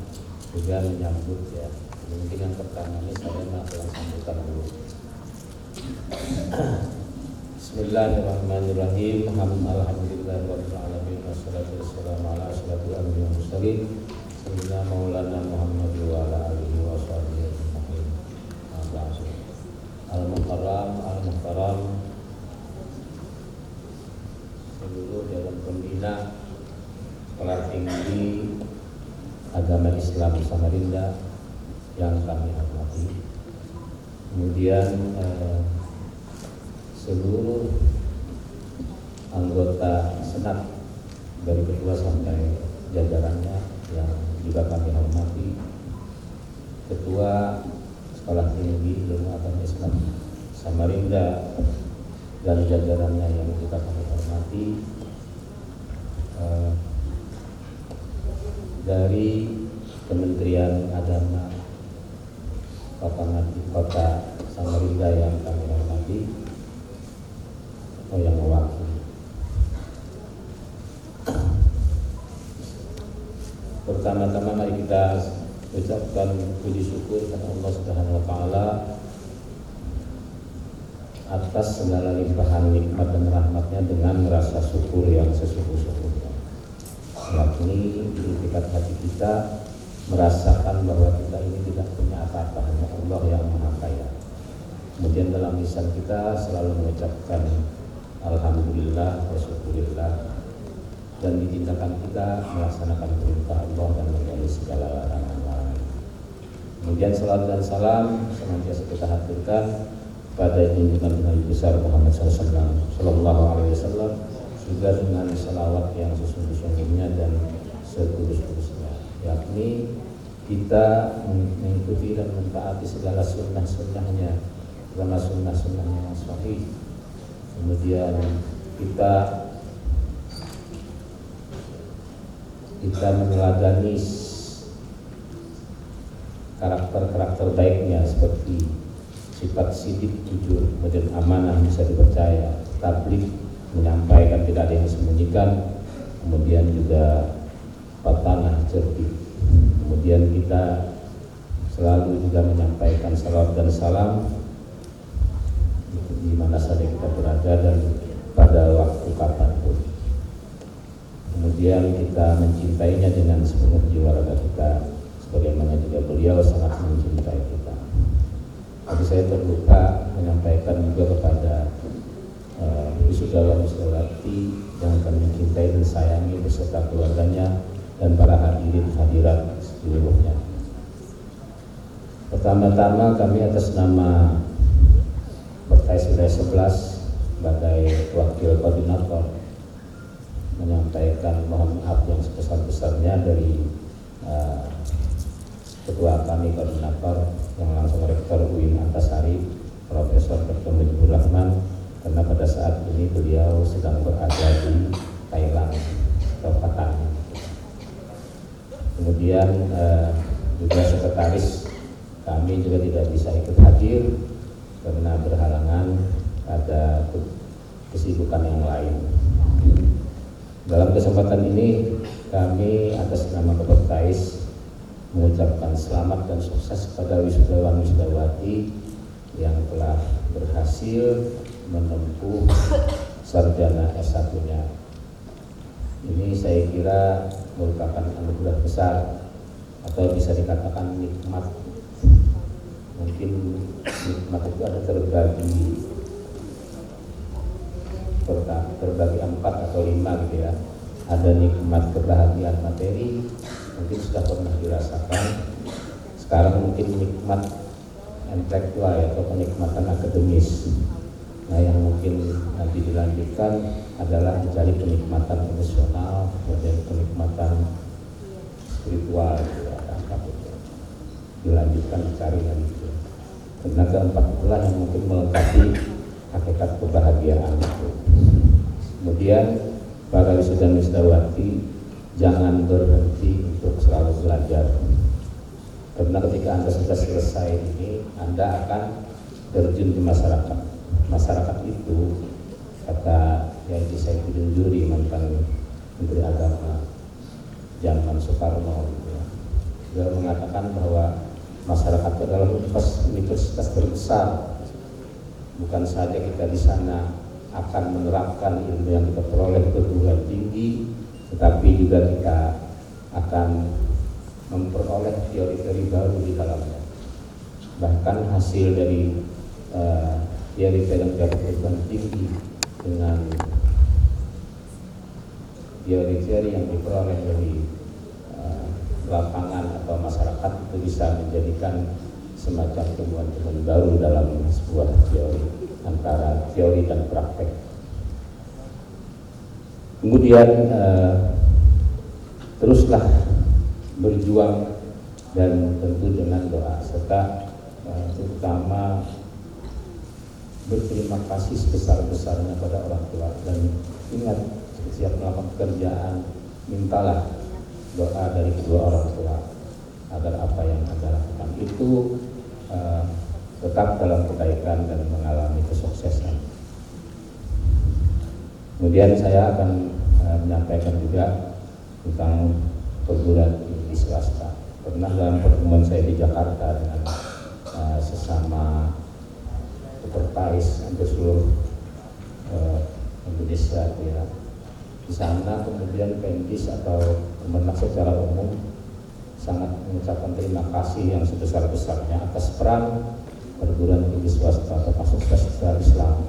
juga menyambut ya. Mungkin yang pertama ini saya melakukan sambutan dulu. Bismillahirrahmanirrahim. Alhamdulillahirabbil alamin wassalatu wassalamu ala asyrofil anbiya'i wal mursalin sayyidina maulana Muhammad wa ala alihi wa sahbihi ajma'in. Al-Mukarram seluruh Dewan Pembina Sekolah Tinggi Agama Islam Samarinda yang kami hormati, kemudian seluruh anggota Senat dari ketua sampai jajarannya yang juga kami hormati, Ketua Sekolah Tinggi Ilmu Agama Islam Samarinda dan jajarannya yang juga kami hormati, dari Kementerian Agama Kota Samarinda yang kami hormati atau yang mewakili. Pertama-tama mari kita ucapkan puji syukur kepada Allah Subhanahu wa Ta'ala atas segala limpahan nikmat dan rahmatnya dengan rasa syukur yang sesungguh-sungguhnya. Yakni di tingkat hati kita merasakan bahwa kita ini tidak punya apa-apa, hanya Allah yang Maha Kaya. Kemudian dalam lisan kita selalu mengucapkan alhamdulillah wa syukurillah, dan di tindakan kita melaksanakan perintah Allah dan menjauhi segala larangan-larangan. Kemudian salam dan salam senantiasa kita haturkan pada junjungan Nabi besar Muhammad Sallallahu Alaihi Wasallam, juga dengan salawat yang sesungguh-sungguhnya dan setulus-tulusnya, yakni kita mengikuti dan mentaati segala sunnah-sunnahnya, segala sunnah-sunnahnya yang sahih. Kemudian kita meneladani karakter-karakter baiknya seperti sifat sidik, jujur, kemudian amanah, bisa dipercaya, tabligh, menyampaikan tidak ada yang disembunyikan, kemudian juga patanah, cerdik. Kemudian kita selalu juga menyampaikan salawat dan salam di mana saja kita berada dan pada waktu kapanpun. Kemudian kita mencintainya dengan sepenuh jiwa raga kita, sebagaimana juga beliau sangat mencintai kita. Tapi saya terlupa menyampaikan juga kepada wisudawan-wisudawati yang kami mencintai dan sayangi beserta keluarganya dan para hadirin hadirat seluruhnya. Pertama-tama kami atas nama Pertais Wilayah 11 sebagai wakil koordinator menyampaikan mohon maaf yang sebesar-besarnya dari ketua kami koordinator yang langsung Rektor UIN Antasari Profesor Dr. Mujibur Rahman, karena karena pada saat ini beliau sedang berada di Thailand atau Batam. Kemudian juga sekretaris kami juga tidak bisa ikut hadir karena berhalangan ada kesibukan yang lain. Dalam kesempatan ini kami atas nama Kepektais mengucapkan selamat dan sukses kepada wisudawan-wisudawati yang telah berhasil menempuh sarjana S1-nya. Ini saya kira merupakan anugerah besar atau bisa dikatakan nikmat. Mungkin nikmat itu ada terbagi 4 atau 5 gitu ya. Ada nikmat kebahagiaan materi, mungkin sudah pernah dirasakan. Sekarang mungkin nikmat intelektual atau kenikmatan akademis. Nah, yang mungkin nanti dilanjutkan adalah mencari kenikmatan emosional, kemudian kenikmatan spiritual, gitu ya, dilanjutkan dicari lagi. Gitu. Karena keempat itulah yang mungkin melengkapi hakikat kebahagiaan itu. Kemudian para wisuda dan wisudawati jangan berhenti untuk selalu belajar. Karena ketika Anda sudah selesai ini, Anda akan terjun ke masyarakat. Masyarakat itu, kata Yai Saifuddin Juri, mantan Menteri Agama zaman Soekarno, gitu ya. Dia mengatakan bahwa masyarakat itu adalah universitas terbesar. Bukan saja kita di sana akan menerapkan ilmu yang kita peroleh perguruan tinggi, tetapi juga kita akan memperoleh teori-teori baru di dalamnya. Bahkan hasil dari teori-teori perguruan tinggi dengan teori-teori yang diperoleh dari lapangan atau masyarakat itu bisa menjadikan semacam temuan-temuan baru dalam sebuah teori, antara teori dan praktek. Kemudian teruslah berjuang dan tentu dengan doa serta terutama berterima kasih sebesar-besarnya pada orang tua, dan ingat setiap melakukan pekerjaan mintalah doa dari kedua orang tua agar apa yang Anda lakukan itu tetap dalam kebaikan dan mengalami kesuksesan. Kemudian saya akan menyampaikan juga tentang perguruan tinggi swasta. Pernah dalam pertemuan saya di Jakarta dengan sesama Kepektais untuk seluruh Indonesia, ya. Di sana kemudian Pendis atau Kemenak secara umum sangat mengucapkan terima kasih yang sebesar-besarnya atas peran perguruan tinggi swasta termasuk swasta Islam,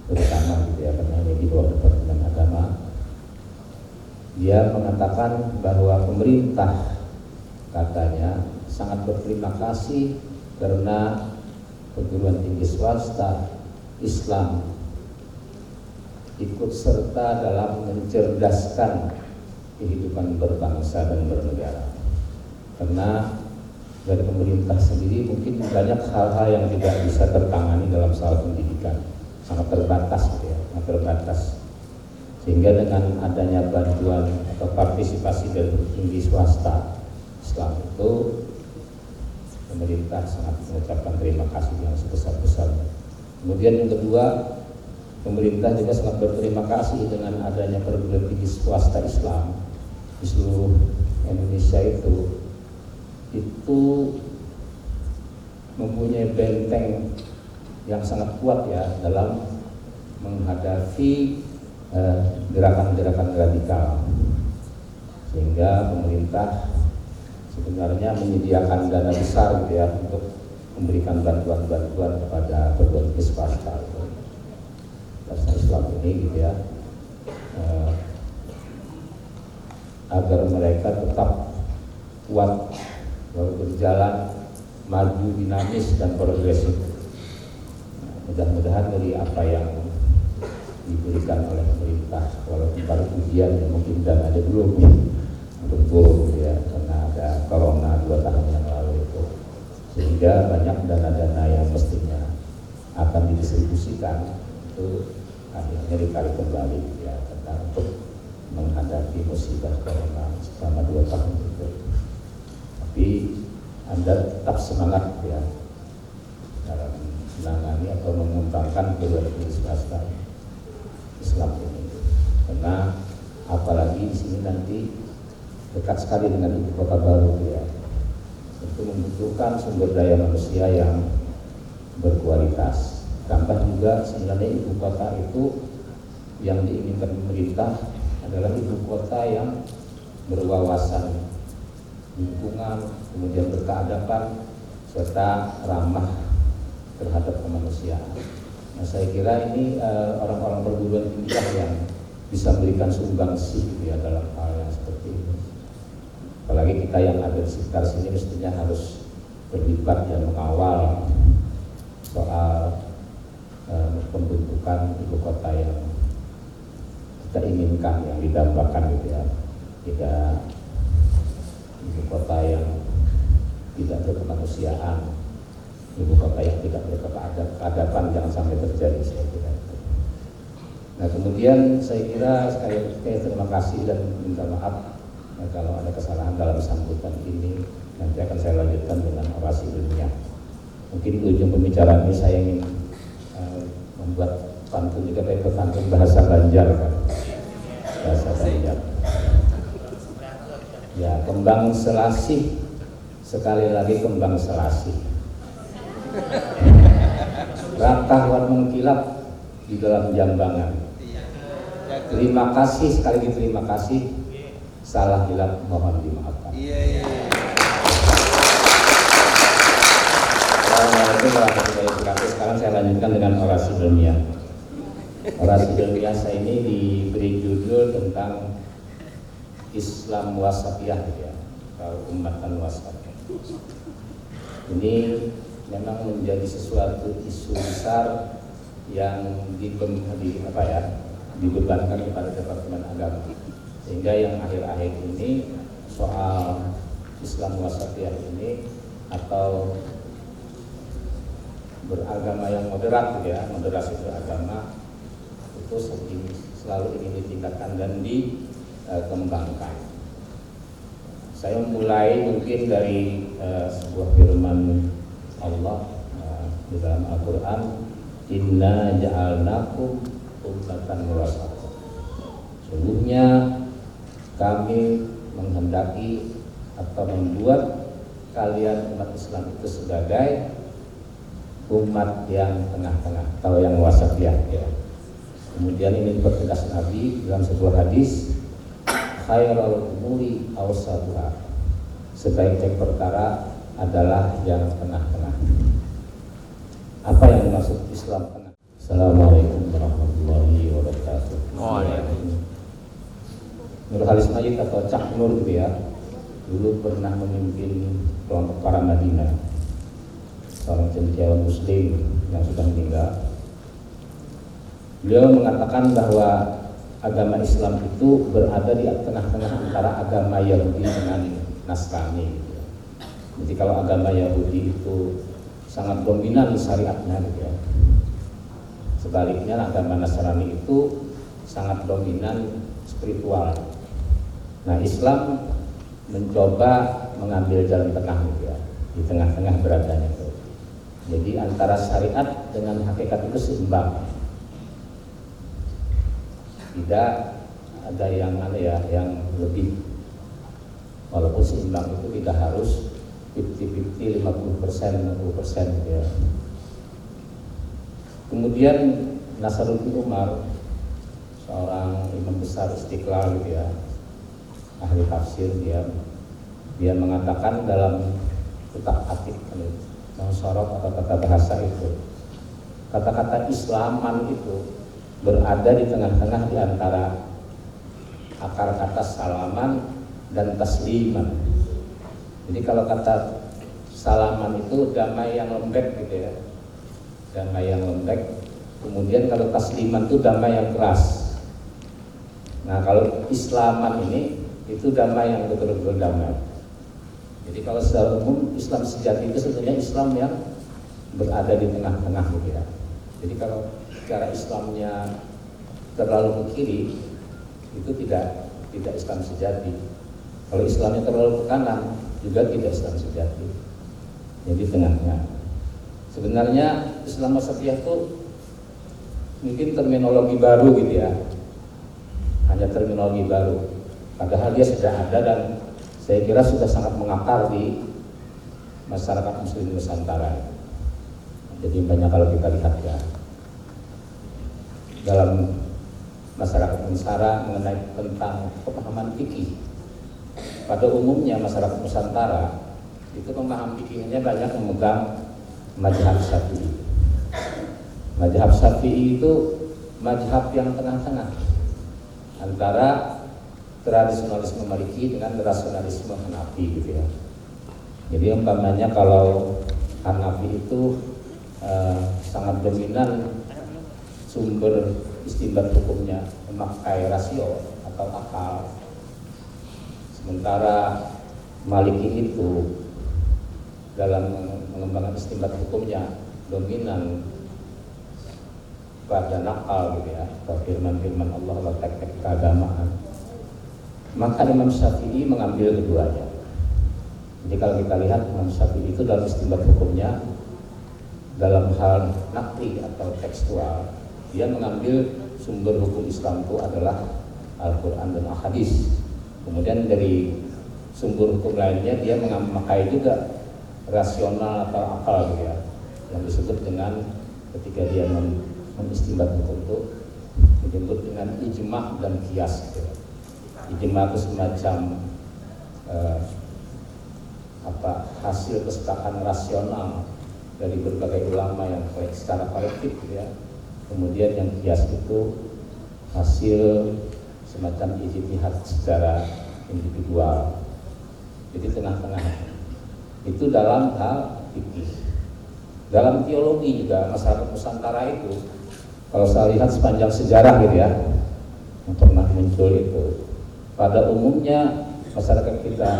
terutama gitu ya, karena ini di bawah Departemen Agama. Dia mengatakan bahwa pemerintah katanya sangat berterima kasih karena perguruan tinggi swasta Islam ikut serta dalam mencerdaskan kehidupan berbangsa dan bernegara. Karena dari pemerintah sendiri mungkin banyak hal-hal yang tidak bisa tertangani dalam soal pendidikan, sangat terbatas, gitu ya, sangat terbatas. Sehingga dengan adanya bantuan atau partisipasi dari tinggi swasta Islam itu, pemerintah sangat mengucapkan terima kasih yang sebesar-besarnya. Kemudian yang kedua, pemerintah juga sangat berterima kasih dengan adanya perguruan tinggi swasta Islam di seluruh Indonesia itu mempunyai benteng yang sangat kuat ya dalam menghadapi gerakan-gerakan radikal, sehingga pemerintah sebenarnya menyediakan dana besar gitu ya untuk memberikan bantuan-bantuan kepada perguruan tinggi swasta Islam ini gitu ya, agar mereka tetap kuat berjalan maju, dinamis dan progresif. Mudah-mudahan dari apa yang diberikan oleh pemerintah, walaupun baru ujian ya, mungkin dan ada belum untuk turun gitu ya, karena ada corona 2 tahun yang lalu itu, sehingga banyak dana-dana yang mestinya akan didistribusikan itu akhirnya ditarik kembali ya, tentang untuk menghadapi musibah corona selama 2 tahun itu. Tapi Anda tetap semangat ya dalam menangani atau mengembangkan kedua swasta Islam ini, karena apalagi di sini nanti dekat sekali dengan ibu kota baru ya, itu membutuhkan sumber daya manusia yang berkualitas. Tambah juga sebenarnya ibu kota itu yang diinginkan pemerintah adalah ibu kota yang berwawasan lingkungan, kemudian berkeadaban serta ramah terhadap kemanusiaan. Nah, saya kira ini orang-orang perguruan tinggi yang bisa memberikan sumbangsi ya dalam hal yang seperti ini. Apalagi kita yang ada di sekitar sini mestinya harus terlibat dan mengawal soal pembentukan ibu kota yang kita inginkan, yang didambakan gitu ya. Tidak ibu kota yang tidak berkemanusiaan, ibu kota yang tidak berkeadaban, jangan sampai terjadi, saya kira. Nah, kemudian saya kira sekali terima kasih dan minta maaf kalau ada kesalahan dalam sambutan ini. Nanti akan saya lanjutkan dengan orasi ilmiah. Mungkin di ujung pembicaraan ini saya ingin membuat pantun juga, kayak pantun bahasa Banjar kan, bahasa Banjar. Ya, kembang selasih, sekali lagi kembang selasih. Rakah wan mengkilap di dalam jambangan. Terima kasih, sekali lagi terima kasih. Salah hilap mohon dimaafkan. Assalamualaikum warahmatullahi wabarakatuh. Sekarang saya lanjutkan dengan orasi ilmiah. Orasi ilmiah saya ini diberi judul tentang Islam wasatiyah ya, atau umatan wasatiyah. Ini memang menjadi sesuatu isu besar yang dibebankan kepada Departemen Agama, sehingga yang akhir-akhir ini soal Islam wasatiyah ini atau beragama yang moderat ya, moderasi beragama itu selalu ingin ditingkatkan dan dikembangkan. Saya mulai mungkin dari sebuah firman Allah di dalam Al-Quran, Inna ja'alnakum ummatan wasatan. Sungguhnya kami menghendaki atau membuat kalian umat Islam itu sebagai umat yang tengah-tengah atau yang wasatiyah ya. Kemudian ini dipertegas Nabi dalam sebuah hadis, khairul umuri awsatuha, sebaik-baik perkara adalah yang tengah-tengah. Apa yang dimaksud Islam tengah? Assalamualaikum warahmatullahi wabarakatuh. Nur Halis Majid atau Cak Nur gitu ya, dulu pernah memimpin kelompok para Madinah, seorang cendekiawan muslim yang sudah meninggal. Beliau mengatakan bahwa agama Islam itu berada di tengah-tengah antara agama Yahudi dengan Nasrani. Jadi kalau agama Yahudi itu sangat dominan syariatnya gitu ya. Sebaliknya agama Nasrani itu sangat dominan spiritual. Nah, Islam mencoba mengambil jalan tengah gitu ya, di tengah-tengah beradanya itu. Jadi antara syariat dengan hakikat itu seimbang. Tidak ada yang yang lebih. Walaupun seimbang itu tidak harus 50-50, 50%, 60% gitu ya. Kemudian Nasaruddin Umar, seorang imam besar Istiqlal gitu ya, ahli tafsir, dia mengatakan dalam kitab Atik Sorot atau kata bahasa itu, kata-kata Islaman itu berada di tengah-tengah di antara akar kata salaman dan tasliman. Jadi kalau kata salaman itu damai yang lembek gitu ya, damai yang lembek. Kemudian kalau tasliman itu damai yang keras. Nah, kalau Islaman ini itu damai yang betul-betul damai. Jadi kalau secara umum Islam sejati itu sebenarnya Islam yang berada di tengah-tengah gitu ya. Jadi kalau cara Islamnya terlalu ke kiri itu tidak Islam sejati. Kalau Islamnya terlalu ke kanan juga tidak Islam sejati. Jadi tengah-tengah. Sebenarnya Islam wasatiyah itu mungkin terminologi baru gitu ya, hanya terminologi baru. Padahal dia sudah ada dan saya kira sudah sangat mengakar di masyarakat Muslim Nusantara. Jadi banyak kalau kita lihat ya dalam masyarakat Nusantara mengenai tentang pemahaman fikih. Pada umumnya masyarakat Nusantara itu pemahaman fikihnya banyak memegang mazhab Syafi'i. Mazhab Syafi'i itu mazhab yang tengah-tengah antara tradisionalisme Maliki dengan rasionalisme Hanafi gitu ya. Jadi umpamanya kalau Hanafi itu sangat dominan sumber istinbat hukumnya memakai rasio atau akal, sementara Maliki itu dalam mengembangkan istinbat hukumnya dominan pada nakal gitu ya, atau firman-firman Allah atau tek-tek keagamaan. Maka Imam Syafi'i mengambil keduanya. Jadi kalau kita lihat Imam Syafi'i itu dalam istinbat hukumnya dalam hal nakli atau tekstual, dia mengambil sumber hukum Islam itu adalah Al-Quran dan Al-Hadis. Kemudian dari sumber hukum lainnya dia memakai juga rasional atau akal gitu ya, yang disebut dengan ketika dia mengistinbat hukum itu disebut dengan ijma' dan qiyas gitu. Ijma' itu semacam hasil kesepakatan rasional dari berbagai ulama yang secara kolektif gitu ya. Kemudian yang qiyas itu hasil semacam ijtihad secara individual. Jadi tengah-tengah itu dalam hal fikih. Dalam teologi juga masyarakat Nusantara itu, kalau saya lihat sepanjang sejarah gitu ya, yang pernah muncul itu, pada umumnya masyarakat kita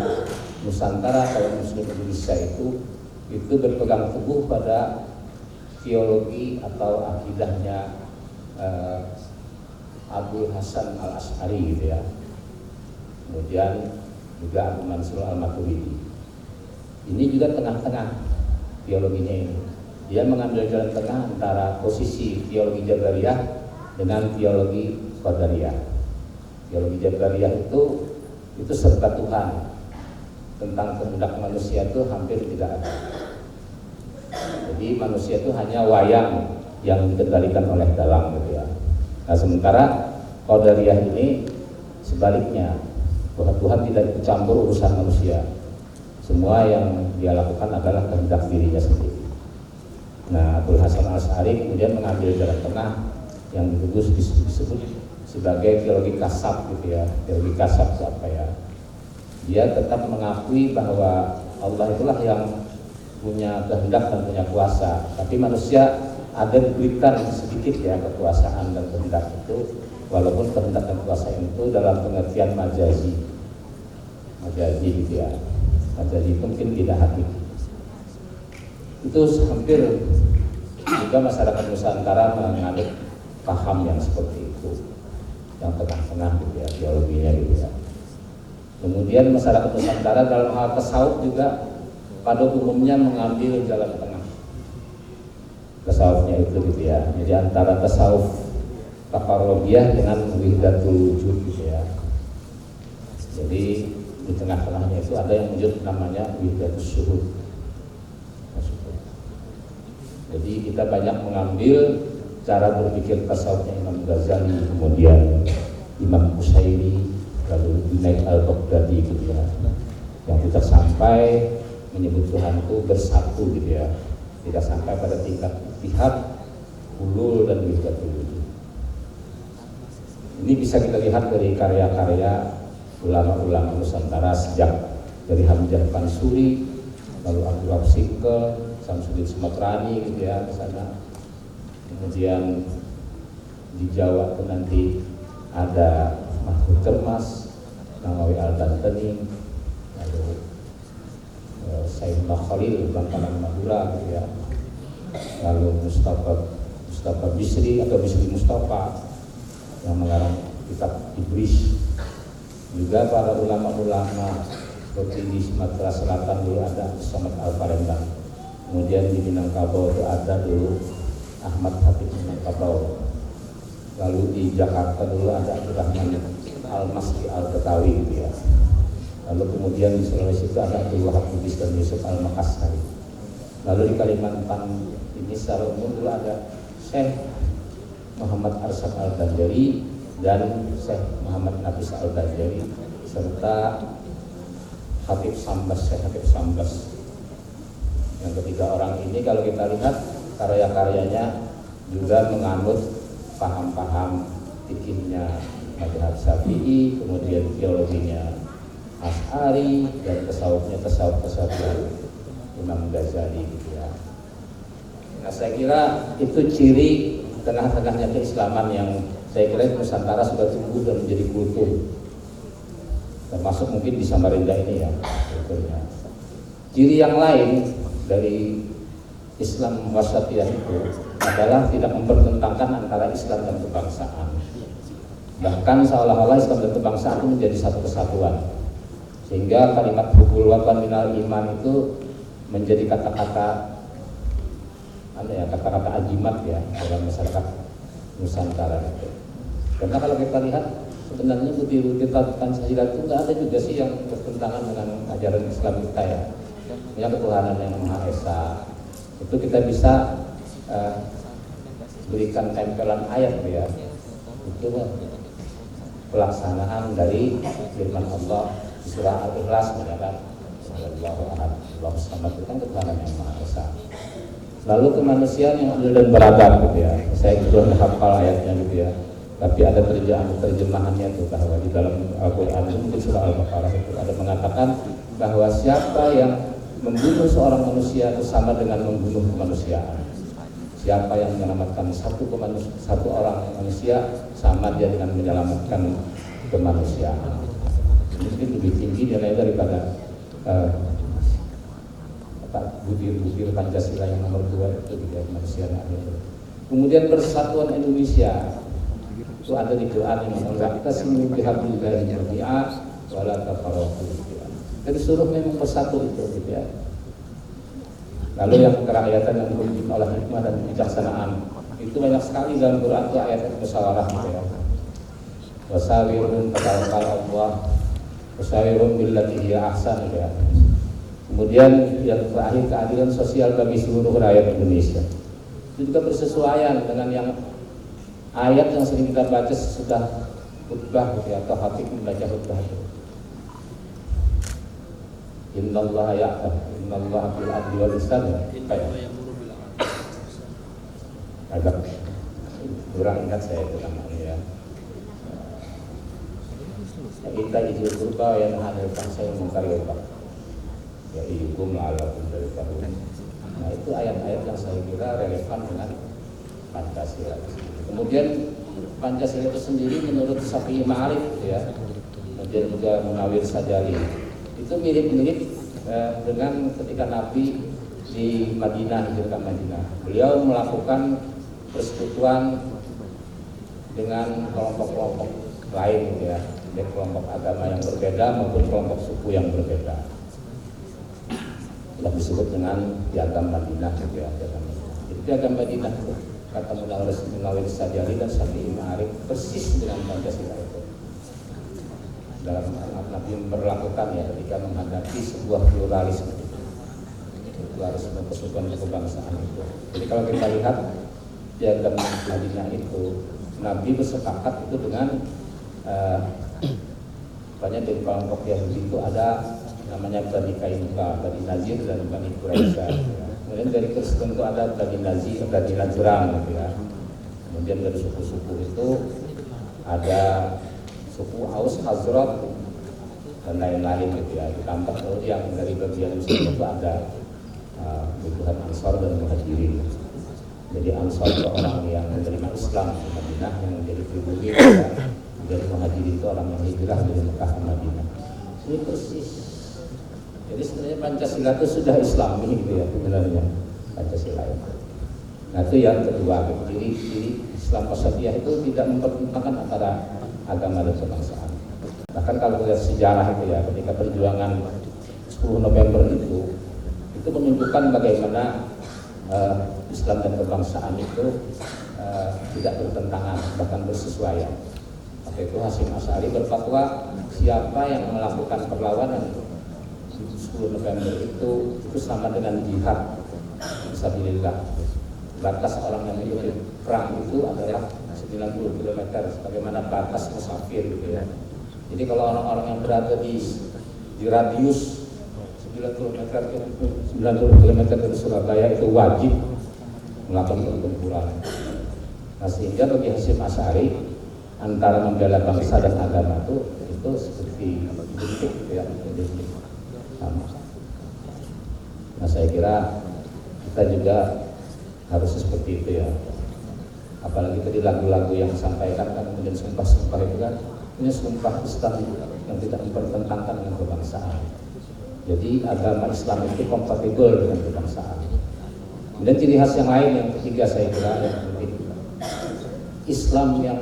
Nusantara kalau Muslim Indonesia itu berpegang teguh pada teologi atau akidahnya Abdul Hasan Al-Asy'ari gitu ya. Kemudian juga Abu Mansur Al-Maturidi. Ini juga tengah-tengah teologinya ini. Dia mengambil jalan tengah antara posisi teologi Jabariyah dengan teologi Qadariyah. Teologi Jabariyah itu serta Tuhan, tentang kehendak manusia itu hampir tidak ada. Jadi manusia itu hanya wayang yang dikendalikan oleh dalang gitu ya. Nah sementara Qadariyah ini sebaliknya, bahwa Tuhan tidak ikut campur urusan manusia. Semua yang dia lakukan adalah kehendak dirinya sendiri. Nah, Abdul Hasan Al-Asy'ari kemudian mengambil jalan tengah yang disebut sebagai teologi kasab gitu ya. Teologi kasab itu apa ya? Dia tetap mengakui bahwa Allah itulah yang punya kehendak dan punya kuasa. Tapi manusia ada diberikan sedikit ya kekuasaan dan kehendak itu, walaupun kehendak dan kuasa itu dalam pengertian majazi gitu ya. Majazi itu mungkin tidak hakiki. Itu hampir juga masyarakat Nusantara menganut paham yang seperti itu, yang tengah-tengah gitu ya, teologinya gitu ya. Kemudian masyarakat Nusantara dalam hal tasawuf juga pada umumnya mengambil jalan tengah. Tasawufnya itu gitu ya. Jadi antara tasawuf taqarrubiyah dengan wahdatul wujud gitu ya. Jadi di tengah-tengahnya itu ada yang menyebut namanya wahdatus syuhud. Jadi kita banyak mengambil cara berpikir tasawufnya Imam Ghazali, kemudian Imam Qusairi, lalu Junaid Al-Baghdadi gitu ya, yang kita sampai menyebut Tuhan itu bersatu gitu ya, tidak sampai pada tingkat ittihad, hulul dan wahdatul wujud. Ini bisa kita lihat dari karya-karya ulama-ulama Nusantara sejak dari Hamzah Pansuri, lalu Abdul Wahab Sikkel, Samsudin Sumatrani gitu ya di sana. Kemudian di Jawa itu nanti ada Mahfud Termas, Nawawi Al-Bantani, lalu Sayyidina Khalil Bangkalan Madura gitu ya, lalu Mustafa Mustafa Bisri atau Bisri Mustafa yang mengarang kitab Ibris. Juga para ulama-ulama seperti di Sumatera Selatan dulu ada Somad Al-Palembang. Kemudian di Minangkabau itu ada dulu Ahmad Hatib Minangkabau. Lalu di Jakarta dulu ada Abdurrahman Al-Masri Al-Betawi gitu ya. Lalu kemudian di Sulawesi itu ada Abdul Wahab Bugis dan Yusuf Al-Makassari. Lalu di Kalimantan ini secara umum dulu ada Syekh Muhammad Arsyad Al-Banjari dan Syekh Muhammad Nafis Al-Banjari serta Habib Sambas, Syekh Habib Sambas. Yang ketiga orang ini kalau kita lihat karya-karyanya juga menganut paham-paham fikihnya mazhab Syafi'i, kemudian teologinya Asy'ari dan tasawufnya tasawuf Imam Ghazali gitu ya. Nah, saya kira itu ciri tengah-tengahnya keislaman yang saya kira Nusantara sudah tumbuh dan menjadi kultur. Termasuk mungkin di Samarinda ini ya kulturnya. Ciri yang lain dari Islam wasatiyah itu adalah tidak mempertentangkan antara Islam dan kebangsaan. Bahkan seolah-olah Islam dan kebangsaan itu menjadi satu kesatuan. Sehingga kalimat hubul watan minal iman itu menjadi kata-kata kata-kata ajimat ya dalam masyarakat Nusantara itu. Karena kalau kita lihat sebenarnya bukti-bukti Pancasila itu nggak ada juga sih yang bertentangan dengan ajaran Islam kita ya. Yang ketuhanan yang Maha Esa itu kita bisa berikan tempelan ayat ya. Itu pelaksanaan dari firman Allah di surah Al-Ikhlas mengatakan Allahu Ahad, Allahu Samad itu kan ketuhanan yang Maha Esa. Lalu kemanusiaan yang adil dan beradab gitu ya. Saya belum hafal ayatnya gitu ya. Tapi ada terjemahannya tuh bahwa di dalam Al-Qur'an itu surah Al-Baqarah itu ada mengatakan bahwa siapa yang membunuh seorang manusia itu sama dengan membunuh kemanusiaan. Siapa yang menyelamatkan satu orang manusia sama dia dengan menyelamatkan kemanusiaan. Mungkin lebih tinggi nilai daripada butir-butir Pancasila yang nomor 2 itu juga kemanusiaan itu. Kemudian persatuan Indonesia itu ada di Quran yang mengatakan kita semua bihablillahi jami'a wala tafarraqu. Jadi suruh memang bersatu itu gitu ya. Lalu yang kerakyatan yang dipimpin oleh hikmah dan kebijaksanaan itu banyak sekali dalam Quran itu ayat musyawarah gitu ya. Wasawirun tawakkal Allah, wasawirun billati hiya ahsan gitu ya. Kemudian yang terakhir keadilan sosial bagi seluruh rakyat Indonesia. Itu juga bersesuaian dengan yang ayat yang sering kita baca sesudah khutbah gitu ya, atau khatib membaca khutbah itu. Innallaha ya'lam, innallaha bil adli wal ihsan. Agak kurang ingat saya itu namanya ya. Kita izin kurba yang ada saya mengkari otak. Ya ikum la'alakum dari tahun. Nah itu ayat-ayat yang saya kira relevan dengan Pancasila. Kemudian Pancasila itu sendiri menurut Syafi'i Ma'arif ya, kemudian juga Munawir Sajali itu mirip-mirip dengan ketika Nabi di Madinah, hijrah Madinah. Beliau melakukan persekutuan dengan kelompok-kelompok lain gitu ya, dari kelompok agama yang berbeda maupun kelompok suku yang berbeda. Sudah disebut dengan piagam Madinah gitu ya, piagam Madinah. Jadi piagam Madinah itu kata Munawir Sajali dan Syafi'i Ma'arif persis dengan Pancasila itu. Dalam Nabi memperlakukan ya ketika menghadapi sebuah pluralisme persatuan kebangsaan itu. Jadi kalau kita lihat piagam Madinah itu, Nabi bersepakat itu dengan banyak dari kelompok Yahudi itu ada namanya Bani Kainuka, Bani Nazir dan Bani Quraisy. Ya. Kemudian dari Kristen itu ada Bani Nazir, Bani Najran gitu ya. Kemudian dari suku-suku itu ada suku Aus, Khazraj dan lain-lain gitu ya. Ditambah yang dari bagian Muslim itu ada kebutuhan Ansar dan Muhajirin. Jadi Ansar itu orang yang menerima Islam di Madinah yang menjadi pribumi ya. Dari Muhajirin itu orang yang hijrah dari Mekah ke Madinah. Ini persis. Jadi sebenarnya Pancasila itu sudah Islami gitu ya sebenarnya Pancasila itu. Nah itu yang kedua, jadi Islam Wasatiyah itu tidak mempertentangkan antara agama dan kebangsaan. Bahkan kalau lihat sejarah itu ya, ketika perjuangan 10 November itu menunjukkan bagaimana Islam dan kebangsaan itu tidak bertentangan, bahkan bersesuaian. Maka itu Hasyim Asy'ari berfatwa siapa yang melakukan perlawanan 10 November itu sama dengan jihad fisabilillah. Batas orang yang ikut perang itu adalah 90 km sebagaimana batas musafir gitu ya. Jadi kalau orang-orang yang berada di radius 90 km dari Surabaya itu wajib melakukan pertempuran. Nah sehingga bagi Hasyim Asy'ari antara membela bangsa dan agama itu seperti identik gitu ya, identik sama. Nah saya kira kita juga harus seperti itu ya. Apalagi tadi lagu-lagu yang disampaikan kan kemudian sumpah-sumpah itu kan ini sumpah Islam yang tidak mempertentangkan dengan kebangsaan. Jadi agama Islam itu kompatibel dengan kebangsaan. Kemudian ciri khas yang lain yang ketiga saya kira yang penting, Islam yang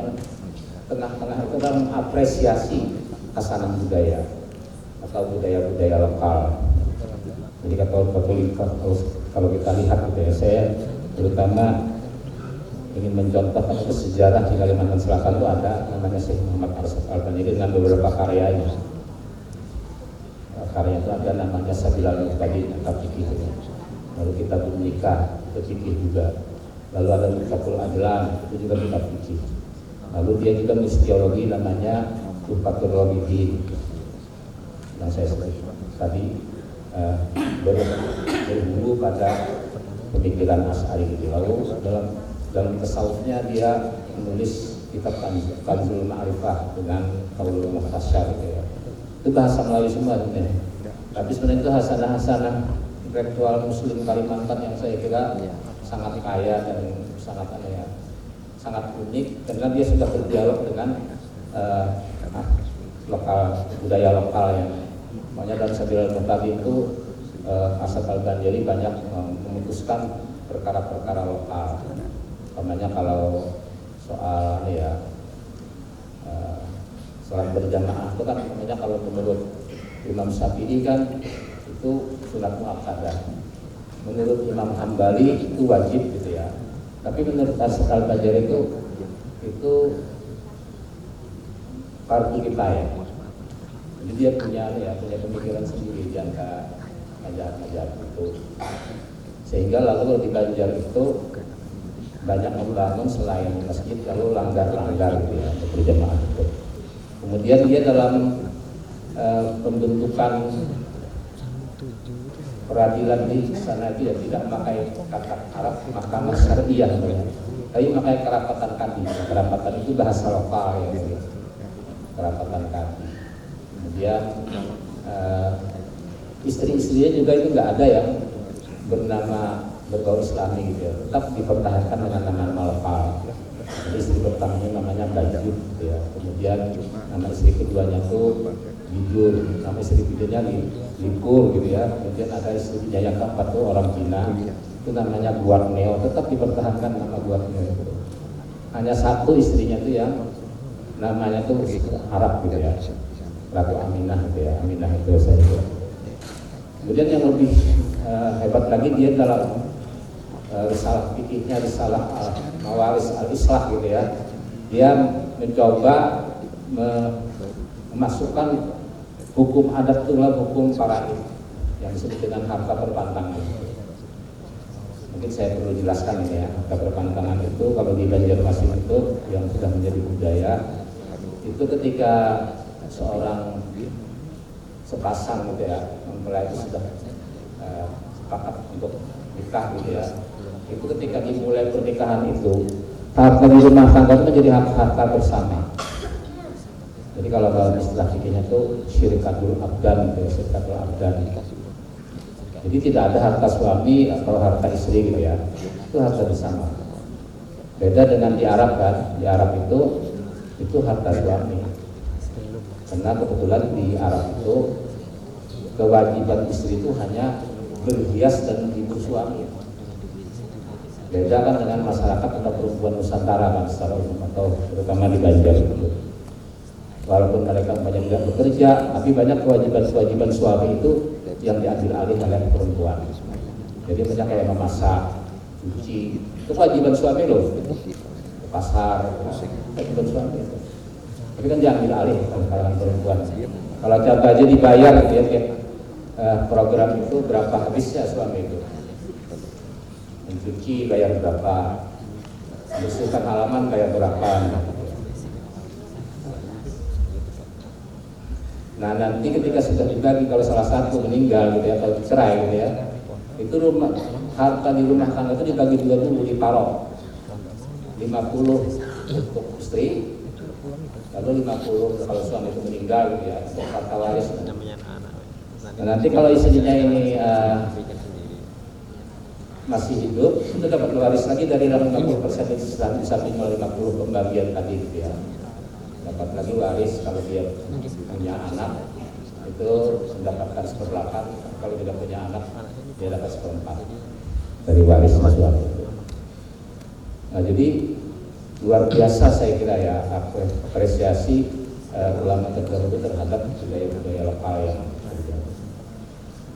tengah-tengah itu dalam mengapresiasi khasanah budaya atau budaya-budaya lokal. Jadi kalau kita lihat gitu ya, saya terutama ingin mencontohkan ke sejarah di Kalimantan Selatan itu ada namanya Syekh Muhammad Arsyad Al-Albani dengan beberapa karyanya. Karya itu ada namanya Sabilal Muqtadi, kitab fikih. Lalu kitab Nikah itu fikih juga. Lalu ada Kitabul Adlan itu juga kitab fikih. Lalu dia juga menulis teologi namanya Tuhfatul Rabidin. Nah saya tadi berhubung pada pemikiran Asy'ari gitu. Lalu dalam tasawufnya dia menulis kitab Kanzul Ma'rifah dengan Qaulul Mukhtasar gitu ya. Itu bahasa Melayu semua sebenarnya. Tapi sebenarnya itu hasanah-hasanah intelektual Muslim Kalimantan yang saya kira sangat kaya dan sangat unik karena dia sudah berdialog dengan budaya lokal yang makanya dalam Sabilal Muqtadi itu Arsyad Al-Banjari banyak memutuskan perkara-perkara lokal. Namanya kalau soal sholat berjamaah itu kan namanya kalau menurut Imam Syafi'i kan itu sunat muakkadah. Menurut Imam Hambali itu wajib gitu ya. Tapi menurut Arsyad Al-Banjari itu fardu kifayah. Jadi dia punya pemikiran sendiri di antara mazhab itu. Sehingga lalu di Banjar itu banyak membangun selain masjid lalu langgar-langgar gitu ya untuk berjamaah itu. Kemudian dia dalam pembentukan peradilan di sana dia tidak memakai kata Arab mahkamah syariah, tapi memakai kerapatan kadi. Kerapatan itu bahasa lokal ya, gitu. Kerapatan kadi. Kemudian istri-istrinya juga itu nggak ada yang bernama berbau Islami gitu ya, tetap dipertahankan dengan nama lokal. Jadi istri pertamanya namanya Bajut gitu ya. Kemudian nama istri keduanya tuh Bijur, nama istri keduanya Lipur gitu ya. Kemudian ada istrinya yang keempat tuh orang Cina, itu namanya Guarneo, tetap dipertahankan nama Guarneo itu. Hanya satu istrinya tuh yang namanya tuh Arab gitu ya, Ratu Aminah gitu ya. Aminah itu saya. Kemudian yang lebih hebat lagi dia dalam risalah fikihnya, risalah Mawaris al-Islah gitu ya, dia mencoba memasukkan hukum adat itu adalah hukum faraid yang disebut dengan harta perpantangan. Mungkin saya perlu jelaskan ini ya, harta perpantangan itu kalau di Banjarmasin itu yang sudah menjadi budaya itu ketika seorang sepasang gitu ya mempelai itu sudah sepakat untuk nikah gitu ya, itu ketika dimulai pernikahan itu harta di rumah tangga itu menjadi harta bersama. Jadi kalau dalam istilah fikihnya itu syirikatul abdan gitu ya, syirikatul abdan. Jadi tidak ada harta suami atau harta istri gitu ya, itu harta bersama. Beda dengan di Arab kan, di Arab itu harta suami. Karena kebetulan di Arab itu kewajiban istri itu hanya berhias dan menghibur suami. Beda kan dengan masyarakat atau perempuan Nusantara kan secara umum atau terutama di Banjar itu. Walaupun mereka banyak tidak bekerja, tapi banyak kewajiban-kewajiban suami itu yang diambil alih oleh perempuan. Jadi banyak kayak memasak, cuci, itu kewajiban suami loh. Ke pasar, kewajiban suami itu. Tapi kan diambil alih oleh kalangan perempuan. Kalau contoh aja dibayar gitu ya, tiap program itu berapa habisnya suami itu. Mencuci bayar berapa, membersihkan halaman bayar berapa. Nah nanti ketika sudah dibagi, kalau salah satu meninggal gitu ya, atau cerai gitu ya, itu rumah harta di rumah tangga itu dibagi dua dulu, diparok 50 untuk istri, lalu 50 kalau suami itu meninggal gitu ya, untuk harta waris. Nah nanti kalau istrinya ini masih hidup, itu dapat waris lagi dari 50% itu di samping 50 pembagian tadi gitu ya. Dapat lagi waris kalau dia punya anak itu mendapatkan 1/8, kalau tidak punya anak dia dapat 1/4 dari waris suami itu. Nah jadi luar biasa saya kira ya apresiasi ulama terdahulu terhadap budaya-budaya lokal yang terjadi.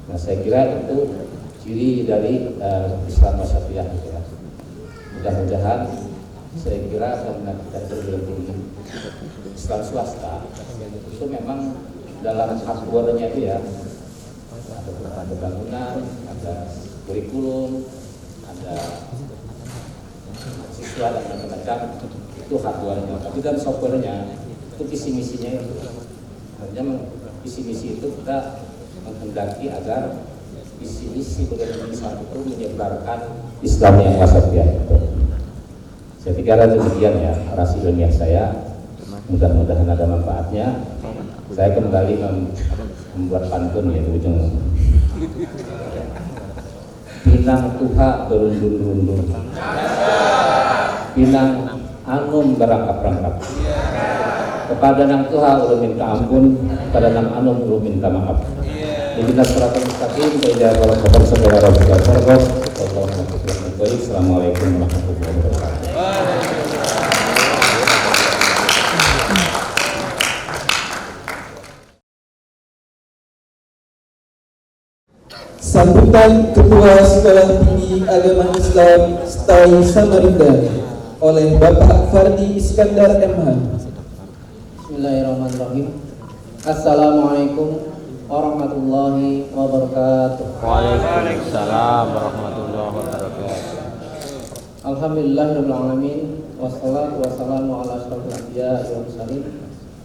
Nah saya kira itu ciri dari Islam Wasatiyah gitu ya. Mudah-mudahan saya kira karena kita perguruan tinggi Islam swasta itu memang dalam hardware-nya itu ya ada bangunan, ada kurikulum, ada siswa dan macam-macam, itu hardware-nya. Tapi dalam software-nya itu visi-misinya itu artinya visi-misi itu kita menghendaki agar visi-misi bagaimana Islam itu menyebarkan Islam yang wasatiyah itu. Saya pikir demikian ya narasi ilmiah saya. Mudah-mudahan ada manfaatnya. Saya kembali membuat pantun ya di ujung. Pinang tuha berundung-undung, pinang anum berangkap-rangkap. Kepada nang tuha ulun minta ampun, kepada nang anum ulun minta maaf. Ihdinas siratal mustaqim, kalau kabar saudara Rasulullah SAW. Assalamualaikum warahmatullahi wabarakatuh. Sambutan Ketua Sekolah Tinggi Agama Islam STAI Samarinda oleh Bapak Fardi Iskandar MH. Bismillahirrahmanirrahim. Assalamualaikum warahmatullahi wabarakatuh. Waalaikumsalam warahmatullahi wabarakatuh. Alhamdulillahirabbil alamin wassalatu wassalamu ala asyrofil anbiya'i wal mursalin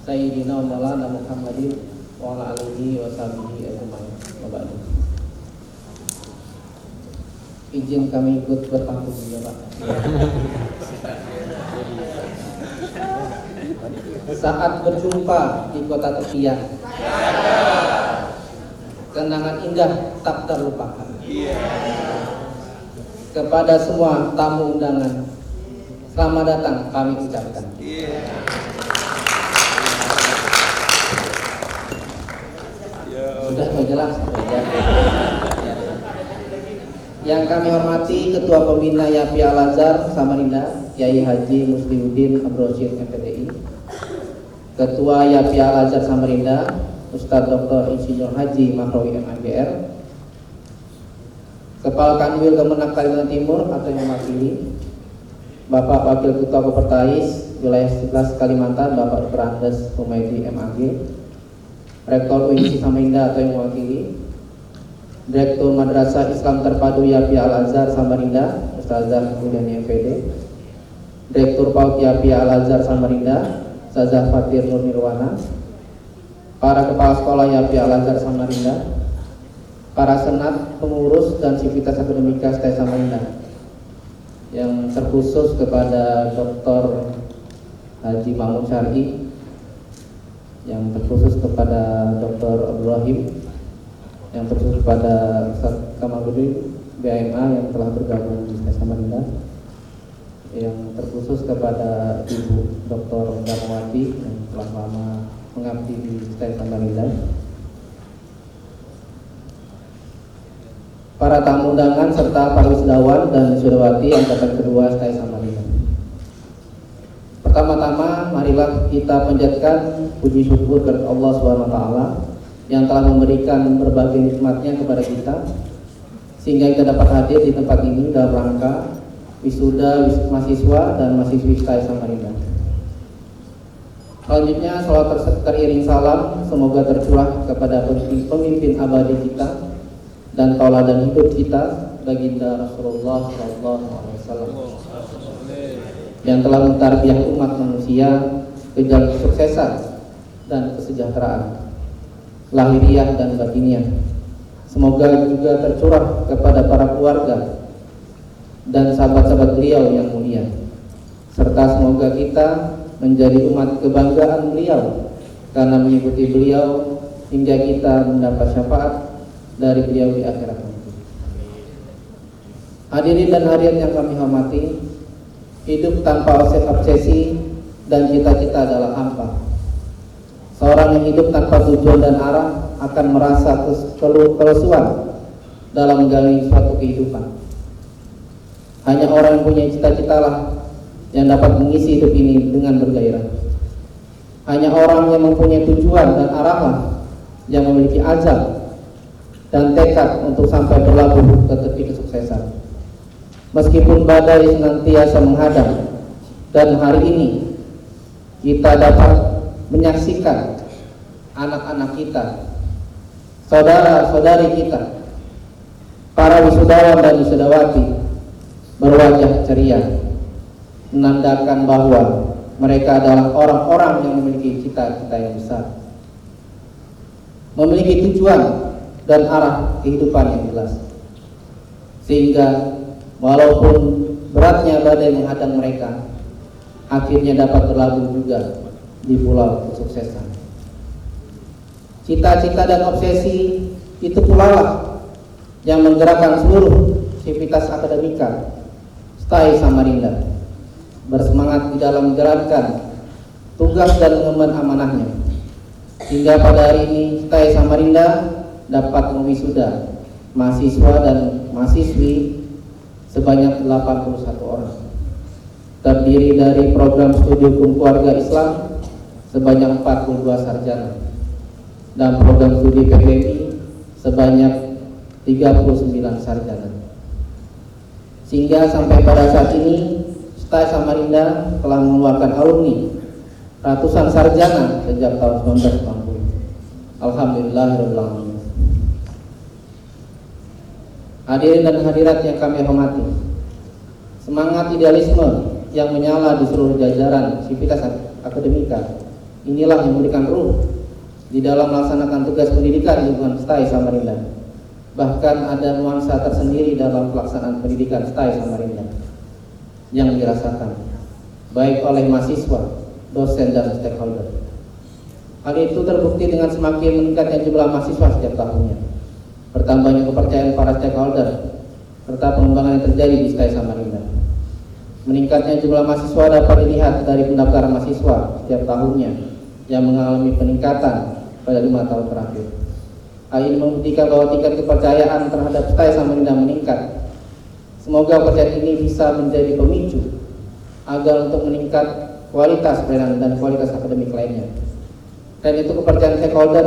sayyidina wa maulana Muhammadin wa ala alihi wa sahbihi ajmain. Wa ba'du. Izin kami ikut berpantun ya Pak. Saat berjumpa di kota tepian, kenangan indah tak terlupakan. Kepada semua tamu undangan, selamat datang kami ucapkan. Sudah jelas. Yang kami hormati Ketua Pembina YAPI Al-Azhar Samarinda, Kiai Haji Muslihuddin Abrosyid MPTI, Ketua YAPI Al-Azhar Samarinda, Ustadz Dr. Insinyur Haji Mahrawi MAGR, Kepala Kanwil Kemenak Kalimantan Timur atau yang mewakili, Bapak Wakil Ketua Kopertais Wilayah 11 Kalimantan, Bapak Dr. Andes Humaydi MAG, Rektor UIN Samarinda atau yang mewakili, Direktur Madrasah Islam Terpadu YAPI Al-Azhar Samarinda, Ustazah Mulyani MPD, Direktur PAUD YAPI Al-Azhar Samarinda, Ustazah Fatir Nur Nirwana, para Kepala Sekolah YAPI Al-Azhar Samarinda, para senat, pengurus, dan sivitas akademika STAI Samarinda, yang terkhusus kepada Dr. Haji Mahmud Syar'i, yang terkhusus kepada Dr. Ibrahim, yang terkhusus kepada Ustaz Kamaludin BMA yang telah bergabung di STAI Samarinda, yang terkhusus kepada Ibu Dr. Darmawati yang telah lama mengabdi di STAI Samarinda, para tamu undangan serta para wisudawan dan wisudawati angkatan kedua STAI Samarinda. Pertama-tama marilah kita panjatkan puji syukur kepada Allah SWT yang telah memberikan berbagai nikmatnya kepada kita sehingga kita dapat hadir di tempat ini dalam rangka wisuda mahasiswa dan mahasiswi STAI Samarinda. Selanjutnya salawat teriring salam semoga tercurah kepada pemimpin abadi kita dan tauladan hidup kita baginda Rasulullah SAW yang telah mentarbiah umat manusia ke jalan kesuksesan dan kesejahteraan lahiriah dan batiniah. Semoga juga tercurah kepada para keluarga dan sahabat-sahabat beliau yang mulia, serta semoga kita menjadi umat kebanggaan beliau karena mengikuti beliau hingga kita mendapat syafaat dari beliau di akhirat nanti. Hadirin dan hadirat yang kami hormati, hidup tanpa obsesi dan cita-cita adalah hampa. Seorang yang hidup tanpa tujuan dan arah akan merasa kelesuan dalam menjalani suatu kehidupan. Hanya orang yang punya cita-cita lah yang dapat mengisi hidup ini dengan bergairah. Hanya orang yang mempunyai tujuan dan arah lah yang memiliki azam dan tekad untuk sampai berlabuh ke tepi kesuksesan. Meskipun badai senantiasa menghadang, dan hari ini kita dapat menyaksikan anak-anak kita, saudara-saudari kita, para wisudawan dan wisudawati berwajah ceria, menandakan bahwa mereka adalah orang-orang yang memiliki cita-cita yang besar, memiliki tujuan dan arah kehidupan yang jelas, sehingga walaupun beratnya badai menghadang mereka, akhirnya dapat berlabuh juga di pulau kesuksesan. Cita-cita dan obsesi itu pula lah yang menggerakkan seluruh sivitas akademika STAI Samarinda bersemangat di dalam menjalankan tugas dan mengemban amanahnya, hingga pada hari ini STAI Samarinda dapat mewisuda mahasiswa dan mahasiswi sebanyak 81 orang, terdiri dari program studi hukum keluarga Islam sebanyak 42 sarjana dan program studi PPI sebanyak 39 sarjana. Sehingga sampai pada saat ini STAI Samarinda telah mengeluarkan alumni ratusan sarjana sejak tahun 1990. Alhamdulillahirabbil alamin. Hadirin dan hadirat yang kami hormati, semangat idealisme yang menyala di seluruh jajaran sivitas akademika inilah yang memberikan ruh di dalam melaksanakan tugas pendidikan di lingkungan STAI Samarinda. Bahkan ada nuansa tersendiri dalam pelaksanaan pendidikan STAI Samarinda yang dirasakan baik oleh mahasiswa, dosen dan stakeholder. Hal itu terbukti dengan semakin meningkatnya jumlah mahasiswa setiap tahunnya, bertambahnya kepercayaan para stakeholder, serta pengembangan yang terjadi di STAI Samarinda. Meningkatnya jumlah mahasiswa dapat dilihat dari pendaftaran mahasiswa setiap tahunnya yang mengalami peningkatan pada 5 tahun terakhir. Hal ini membuktikan bahwa tingkat kepercayaan terhadap STAI Samarinda meningkat. Semoga kepercayaan ini bisa menjadi pemicu agar untuk meningkat kualitas pelayanan dan kualitas akademik lainnya. Dan itu kepercayaan stakeholder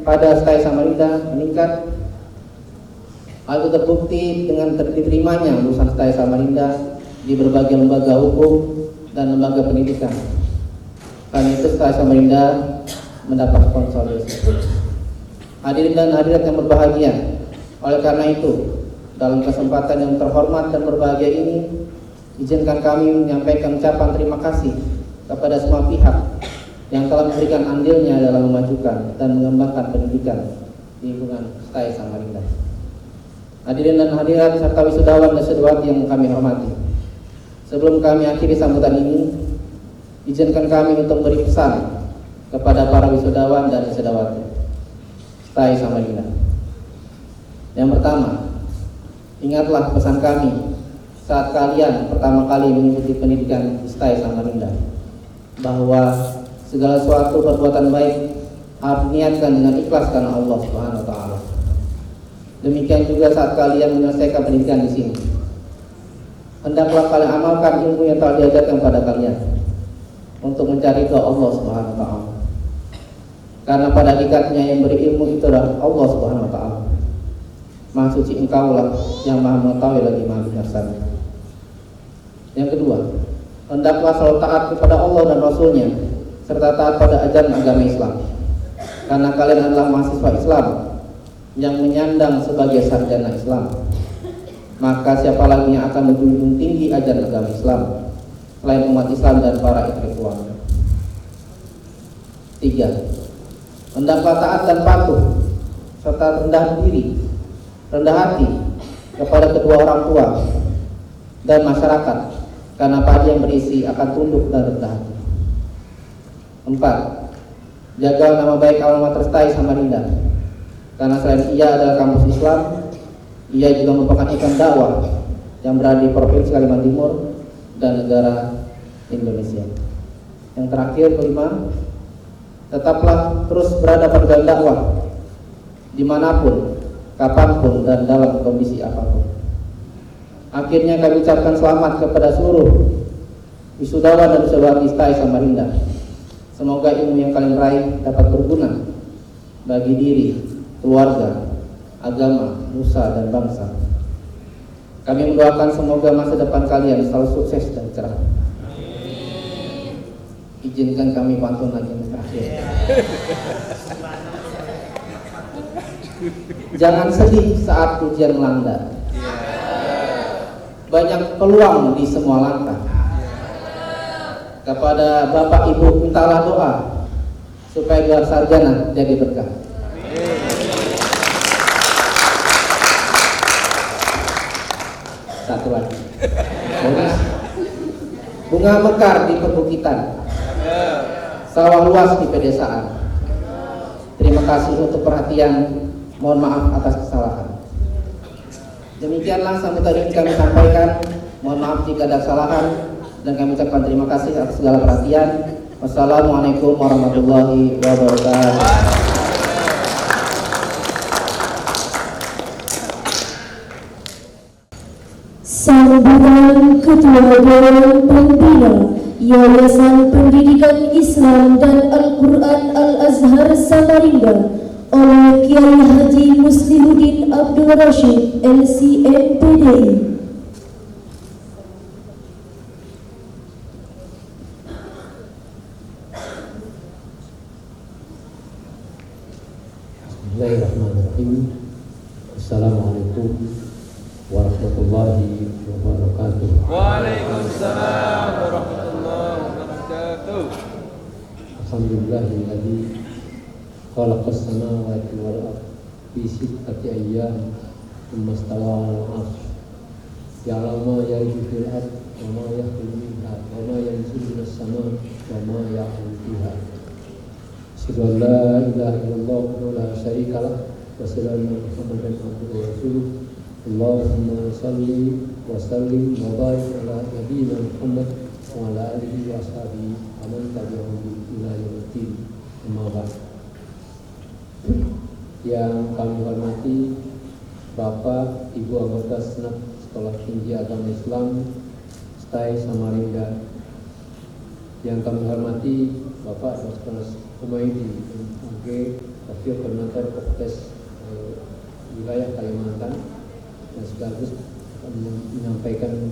pada STAI Samarinda meningkat. Hal itu terbukti dengan diterimanya lulusan STAI Samarinda di berbagai lembaga hukum dan lembaga pendidikan. Karena itu STAI Samarinda mendapat konsolidasi. Hadirin dan hadirat yang berbahagia, oleh karena itu dalam kesempatan yang terhormat dan berbahagia ini, izinkan kami menyampaikan ucapan terima kasih kepada semua pihak yang telah memberikan andilnya dalam memajukan dan mengembangkan pendidikan di lingkungan STAI Samarinda. Hadirin dan hadirat serta wisudawan dan wisudawati yang kami hormati, sebelum kami akhiri sambutan ini, izinkan kami untuk beri pesan kepada para wisudawan dan wisudawati STAI Samarinda. Yang pertama, ingatlah pesan kami saat kalian pertama kali mengikuti pendidikan di STAI Samarinda, bahwa segala suatu perbuatan baik harus diniatkan dengan ikhlas karena Allah Subhanahu wa taala. Demikian juga saat kalian menyelesaikan pendidikan di sini. Hendaklah kalian amalkan ilmu yang telah diajarkan pada kalian untuk mencari ridha Allah Subhanahu wa taala. Karena pada hakikatnya yang beri ilmu itu adalah Allah Subhanahu wa taala. Maha suci Engkaulah yang Maha mengetahui lagi Maha bijaksana. Yang kedua, hendaklah selalu taat kepada Allah dan Rasul-Nya serta taat pada ajaran agama Islam. Karena kalian adalah mahasiswa Islam yang menyandang sebagai sarjana Islam. Maka siapa lagi yang akan menjunjung tinggi ajaran agama Islam selain umat Islam dan para intelektual? 3. Hendaklah taat dan patuh serta rendah diri, rendah hati kepada kedua orang tua dan masyarakat, karena padi yang berisi akan tunduk dan rendah hati. 4. Jaga nama baik alma mater STAI Samarinda, karena selain ia adalah kampus Islam, ia juga merupakan ikon dakwah yang berada di Provinsi Kalimantan Timur dan negara Indonesia. Yang terakhir, 5. Tetaplah terus berada pada jalan dakwah dimanapun, kapanpun, dan dalam kondisi apapun. Akhirnya kami ucapkan selamat kepada seluruh wisudawan dan wisudawati STAI Samarinda. Semoga ilmu yang kalian raih dapat berguna bagi diri, keluarga, agama, nusa, dan bangsa. Kami mendoakan semoga masa depan kalian selalu sukses dan cerah. Izinkan kami pantun lagi yang terakhir. Jangan sedih saat ujian melanda. Banyak peluang di semua langkah. Kepada Bapak Ibu mintalah doa supaya gelar sarjana jadi berkah. Satu lagi. Bunga mekar di perbukitan, sawah luas di pedesaan. Terima kasih untuk perhatian. Mohon maaf atas kesalahan. Demikianlah sambutan ini kami sampaikan. Mohon maaf jika ada kesalahan dan kami ucapkan terima kasih atas segala perhatian. Wassalamualaikum warahmatullahi wabarakatuh. Sambutan Ketua Dewan Pembina Yayasan Pendidikan Islam dan Al-Quran Al-Azhar Samarinda oleh Kiai Haji Muslihuddin Abdul Rashid, LCMPDI. Bismillahirrahmanirrahim. Assalamualaikum warahmatullahi wabarakatuh. Waalaikumsalam warahmatullahi wabarakatuh. Alhamdulillahilladzi khalaqas samawati wal ardh fi sittati ayyam tsumma stawa 'alal 'arsy ya'lamu ma yalju fil ardh wa ma yakhruju minha wa ma yanzilu minas samaa'i wa ma ya'ruju fiha. Asyhadu an la ilaha illallah wa la syarika lah wa asyhadu anna Muhammadan abduhu wa rasuluh. Allahumma salli wa sallim wa barik ala nabiyyina Muhammad wa ala alihi wa ashabihi wa man tabi'ahum ila yaumil din. Amma ba'd. Yang kami hormati Bapak, Ibu anggota Senat Sekolah Tinggi Agama Islam STAI Samarinda. Yang kami hormati Bapak Dr. Humaydi MAG, Wakil Koordinator Kopdes Wilayah Kalimantan, dan sekaligus menyampaikan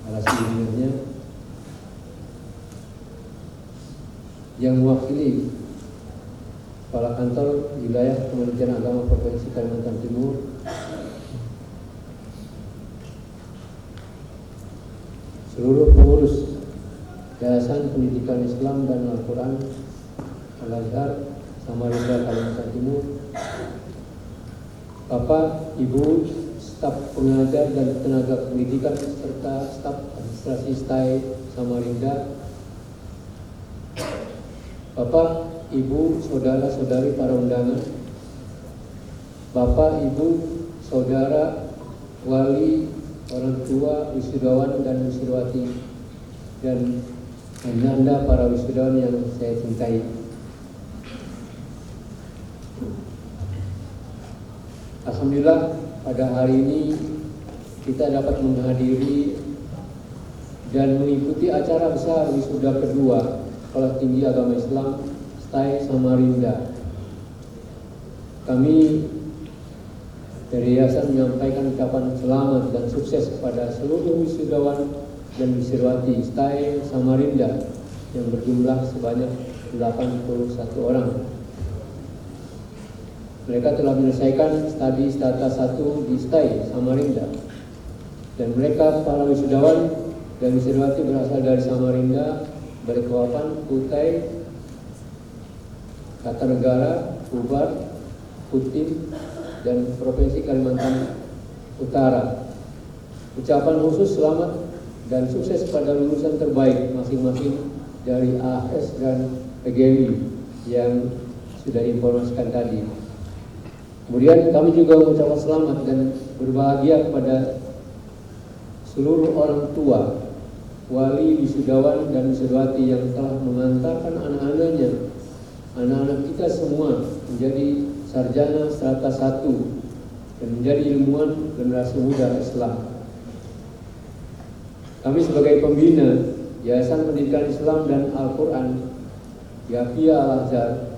narasi ilmiahnya. Yang mewakili Kepala Kantor Wilayah Kementerian Agama Provinsi Kalimantan Timur, seluruh pengurus Yayasan Pendidikan Islam dan Al-Quran Al-Azhar Samarinda Kalimantan Timur, Bapak, Ibu, staf pengajar dan tenaga pendidikan serta staf administrasi STAI Samarinda, Bapak, Ibu, saudara-saudari para undangan, Bapak, Ibu, saudara, wali, orang tua, wisudawan dan wisudawati, dan Anda para wisudawan yang saya cintai. Alhamdulillah pada hari ini kita dapat menghadiri dan mengikuti acara besar wisuda kedua Sekolah Tinggi Agama Islam STAI Samarinda. Kami dari Yayasan menyampaikan ucapan selamat dan sukses kepada seluruh wisudawan dan wisudawati STAI Samarinda yang berjumlah sebanyak 81 orang. Mereka telah menyelesaikan studi Stata 1 di STAI Samarinda, dan mereka para wisudawan dan wisudawati berasal dari Samarinda, Balikpapan, Kutai, Kartanegara, Pubar, Kutim, dan Provinsi Kalimantan Utara. Ucapan khusus selamat dan sukses pada lulusan terbaik masing-masing dari AS dan PGMI yang sudah diinformasikan tadi. Kemudian kami juga mengucapkan selamat dan berbahagia kepada seluruh orang tua, wali, wisudawan, dan wisudawati yang telah mengantarkan anak-anaknya, anak-anak kita semua menjadi sarjana strata 1 dan menjadi ilmuwan generasi muda Islam. Kami sebagai pembina Yayasan Pendidikan Islam dan Al-Quran Yapia Al-Azhar,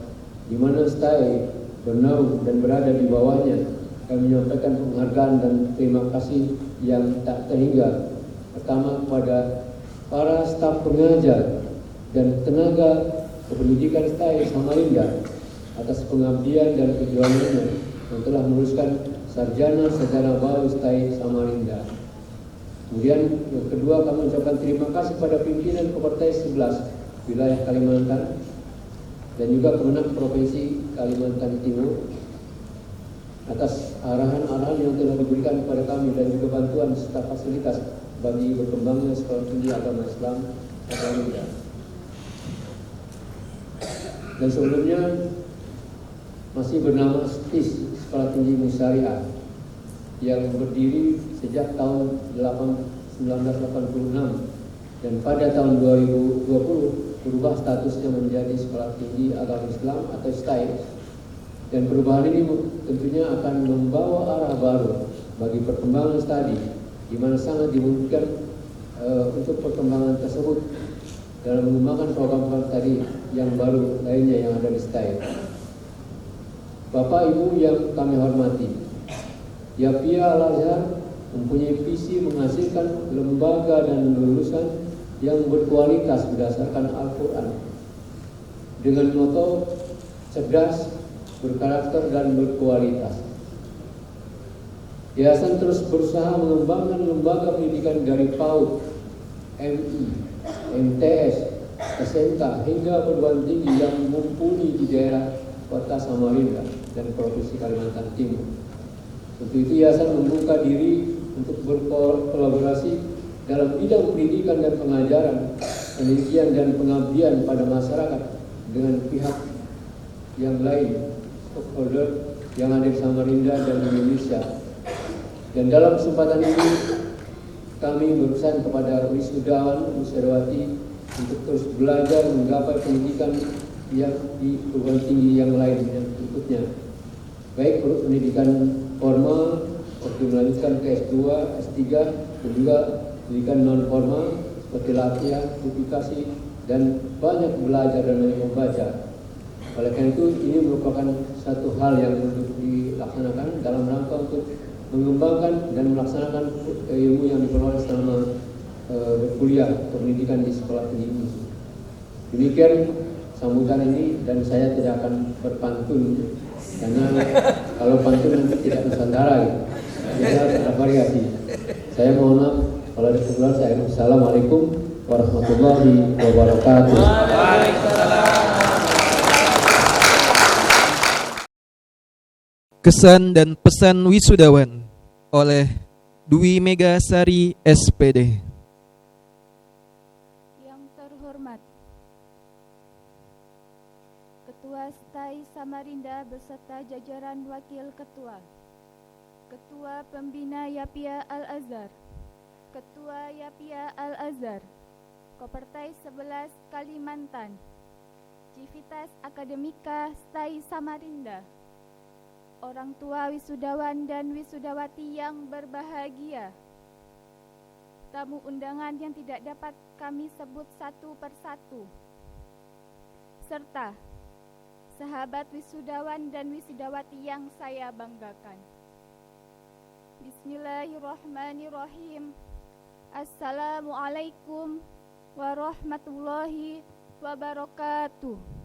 di mana STAI bernaung dan berada di bawahnya, kami menyampaikan penghargaan dan terima kasih yang tak terhingga. Pertama kepada para staf pengajar dan tenaga kependidikan STAI Samarinda atas pengabdian dan perjuangannya yang telah meluluskan sarjana baru STAI Samarinda. Kemudian yang kedua, kami mengucapkan terima kasih pada pimpinan Kopertais 11 wilayah Kalimantan dan juga Kemenang Provinsi Kalimantan Timur atas arahan-arahan yang telah diberikan kepada kami dan juga bantuan serta fasilitas bagi berkembangnya Sekolah Tinggi Agama Islam Samarinda. Dan sebelumnya masih bernama STIS, Sekolah Tinggi Musyariah, yang berdiri sejak tahun 1986 dan pada tahun 2020 berubah statusnya menjadi Sekolah Tinggi Agama Islam atau STAI. Dan perubahan ini tentunya akan membawa arah baru bagi perkembangan studi, di mana sangat dimungkinkan untuk perkembangan tersebut dalam mengembangkan program tadi yang baru lainnya yang ada di STAI. Bapak Ibu yang kami hormati, Yapia Al-Azhar mempunyai visi menghasilkan lembaga dan lulusan yang berkualitas berdasarkan Al-Quran dengan moto cerdas, berkarakter, dan berkualitas. Yayasan terus berusaha mengembangkan lembaga pendidikan dari PAUD, MI, MTS, SMK hingga perguruan tinggi yang mumpuni di daerah Kota Samarinda dan Provinsi Kalimantan Timur. Untuk itu Yayasan membuka diri untuk berkolaborasi dalam bidang pendidikan dan pengajaran, penelitian dan pengabdian pada masyarakat dengan pihak yang lain, stakeholder yang ada di Samarinda dan Indonesia. Dan dalam kesempatan ini kami berpesan kepada wisudawan, wisudawati untuk terus belajar menggapai pendidikan yang di perguruan tinggi yang lain yang berikutnya, baik pendidikan formal seperti melanjutkan ke S2, S3, dan juga pendidikan non formal seperti latihan, sertifikasi, dan banyak belajar dan banyak membaca. Oleh karena itu ini merupakan satu hal yang untuk dilaksanakan dalam rangka untuk mengembangkan dan melaksanakan ilmu yang diperoleh selama berkuliah atau pendidikan di sekolah tinggi ini. Demikian sambutan ini, dan saya tidak akan berpantun karena kalau pantun nanti tidak nusantara gitu. Jadi harus ada variasi. Saya mohon maaf kalau ada kesalahan. Saya Assalamualaikum warahmatullahi wabarakatuh. Kesan dan pesan wisudawan oleh Dwi Megasari SPD. Yang terhormat Ketua STAI Samarinda beserta jajaran Wakil Ketua, Ketua Pembina Yapia Al-Azhar, Ketua Yapia Al-Azhar, Kopertais 11 Kalimantan, Civitas Akademika STAI Samarinda, orang tua wisudawan dan wisudawati yang berbahagia, tamu undangan yang tidak dapat kami sebut satu persatu, serta sahabat wisudawan dan wisudawati yang saya banggakan. Bismillahirrahmanirrahim. Assalamualaikum warahmatullahi wabarakatuh.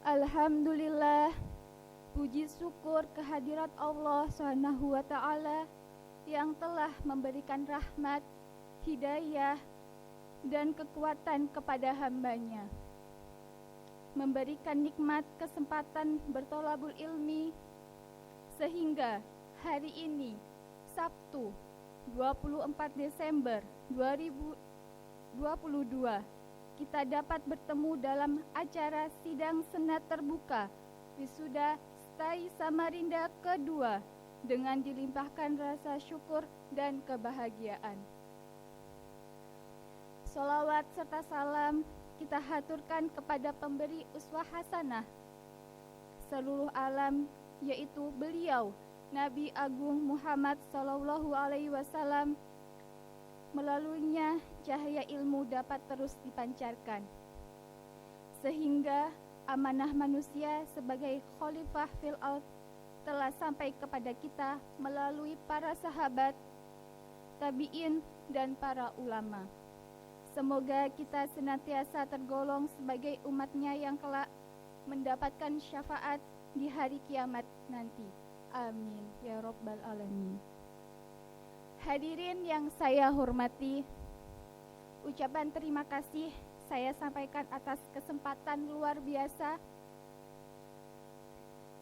Alhamdulillah, puji syukur kehadirat Allah Subhanahu wa Ta'ala yang telah memberikan rahmat, hidayah, dan kekuatan kepada hambanya, memberikan nikmat kesempatan bertolabul ilmi, sehingga hari ini Sabtu 24 Desember 2022 kita dapat bertemu dalam acara sidang senat terbuka wisuda STAI Samarinda kedua dengan dilimpahkan rasa syukur dan kebahagiaan. Sholawat serta salam kita haturkan kepada pemberi uswah hasanah seluruh alam, yaitu beliau Nabi Agung Muhammad Sallallahu Alaihi Wasallam. Melaluinya cahaya ilmu dapat terus dipancarkan, sehingga amanah manusia sebagai khalifah fil ard telah sampai kepada kita melalui para sahabat, tabi'in, dan para ulama. Semoga kita senantiasa tergolong sebagai umatnya yang kelak mendapatkan syafaat di hari kiamat nanti. Amin ya Rabbal Alamin. Hadirin yang saya hormati, ucapan terima kasih saya sampaikan atas kesempatan luar biasa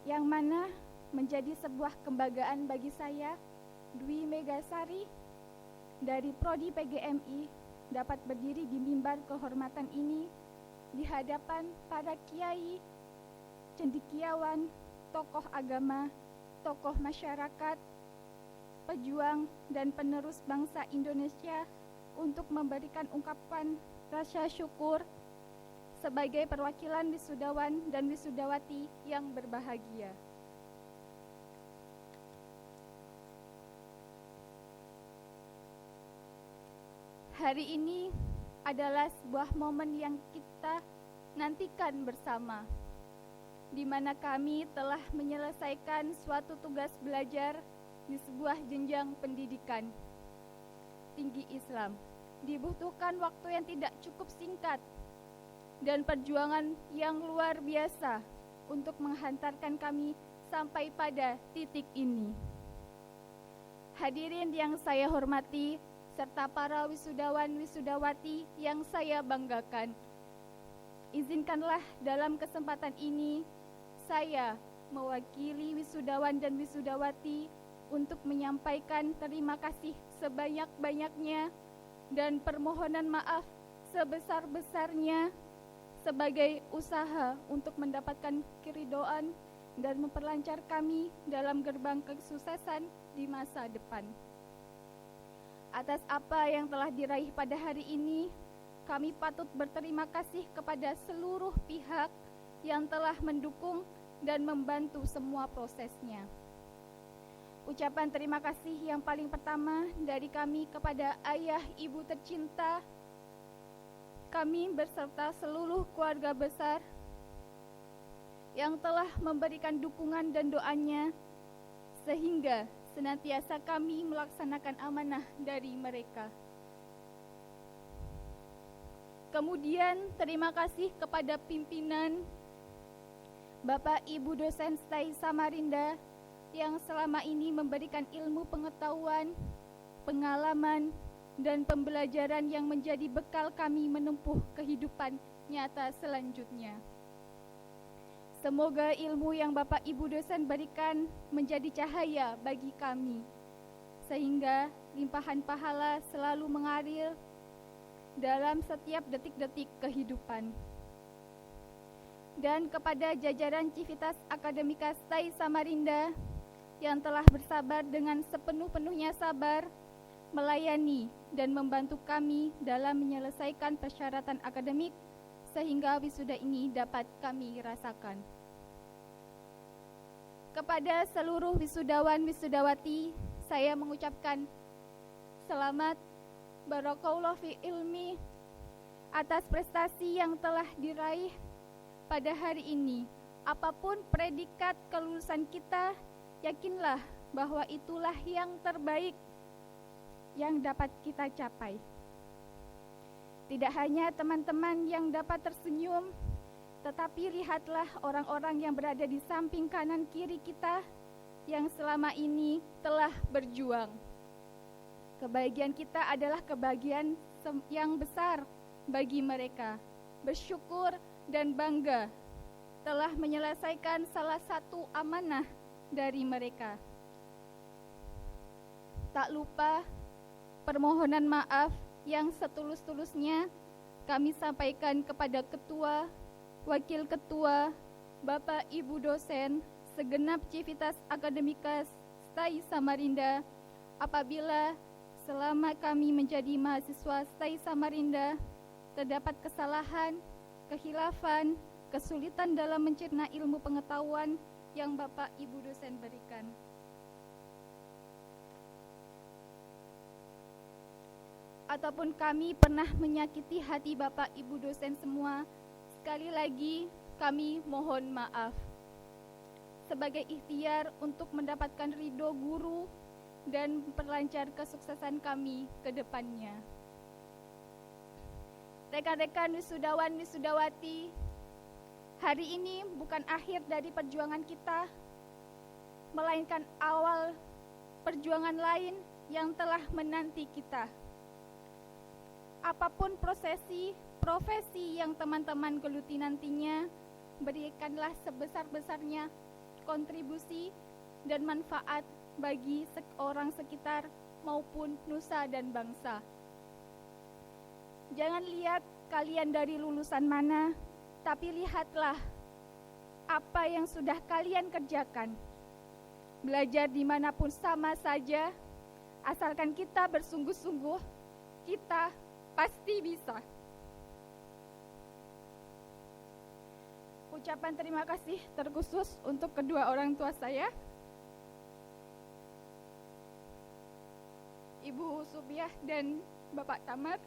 yang mana menjadi sebuah kebanggaan bagi saya, Dwi Megasari dari Prodi PGMI, dapat berdiri di mimbar kehormatan ini di hadapan para kiai, cendekiawan, tokoh agama, tokoh masyarakat, pejuang, dan penerus bangsa Indonesia untuk memberikan ungkapan rasa syukur sebagai perwakilan wisudawan dan wisudawati yang berbahagia. Hari ini adalah sebuah momen yang kita nantikan bersama, di mana kami telah menyelesaikan suatu tugas belajar di sebuah jenjang pendidikan tinggi Islam. Dibutuhkan waktu yang tidak cukup singkat dan perjuangan yang luar biasa untuk menghantarkan kami sampai pada titik ini. Hadirin yang saya hormati, serta para wisudawan wisudawati yang saya banggakan, izinkanlah dalam kesempatan ini saya mewakili wisudawan dan wisudawati untuk menyampaikan terima kasih sebanyak-banyaknya dan permohonan maaf sebesar-besarnya sebagai usaha untuk mendapatkan keridhaan dan memperlancar kami dalam gerbang kesuksesan di masa depan. Atas apa yang telah diraih pada hari ini, kami patut berterima kasih kepada seluruh pihak yang telah mendukung dan membantu semua prosesnya. Ucapan terima kasih yang paling pertama dari kami kepada ayah ibu tercinta kami beserta seluruh keluarga besar yang telah memberikan dukungan dan doanya sehingga senantiasa kami melaksanakan amanah dari mereka. Kemudian terima kasih kepada pimpinan Bapak Ibu dosen STAI Samarinda yang selama ini memberikan ilmu pengetahuan, pengalaman, dan pembelajaran yang menjadi bekal kami menempuh kehidupan nyata selanjutnya. Semoga ilmu yang Bapak Ibu dosen berikan menjadi cahaya bagi kami, sehingga limpahan pahala selalu mengalir dalam setiap detik-detik kehidupan. Dan kepada jajaran Civitas Akademika STAI Samarinda yang telah bersabar dengan sepenuh-penuhnya sabar melayani dan membantu kami dalam menyelesaikan persyaratan akademik sehingga wisuda ini dapat kami rasakan. Kepada seluruh wisudawan wisudawati, saya mengucapkan selamat barakallahu fi ilmi atas prestasi yang telah diraih pada hari ini. Apapun predikat kelulusan kita, yakinlah bahwa itulah yang terbaik yang dapat kita capai. Tidak hanya teman-teman yang dapat tersenyum, tetapi lihatlah orang-orang yang berada di samping kanan kiri kita yang selama ini telah berjuang. Kebahagiaan kita adalah kebahagiaan yang besar bagi mereka. Bersyukur dan bangga telah menyelesaikan salah satu amanah dari mereka. Tak lupa permohonan maaf yang setulus-tulusnya kami sampaikan kepada ketua, wakil ketua, Bapak Ibu dosen, segenap Civitas Akademika STAI Samarinda apabila selama kami menjadi mahasiswa STAI Samarinda terdapat kesalahan, kehilafan, kesulitan dalam mencerna ilmu pengetahuan yang Bapak Ibu dosen berikan. Ataupun kami pernah menyakiti hati Bapak Ibu dosen semua, sekali lagi kami mohon maaf. Sebagai ikhtiar untuk mendapatkan ridho guru dan memperlancar kesuksesan kami ke depannya. Rekan-rekan wisudawan wisudawati, hari ini bukan akhir dari perjuangan kita, melainkan awal perjuangan lain yang telah menanti kita. Apapun profesi yang teman-teman geluti nantinya, berikanlah sebesar-besarnya kontribusi dan manfaat bagi orang sekitar maupun nusa dan bangsa. Jangan lihat kalian dari lulusan mana, tapi lihatlah apa yang sudah kalian kerjakan. Belajar dimanapun sama saja, asalkan kita bersungguh-sungguh, kita pasti bisa. Ucapan terima kasih terkhusus untuk kedua orang tua saya, Ibu Subiah dan Bapak Tamar,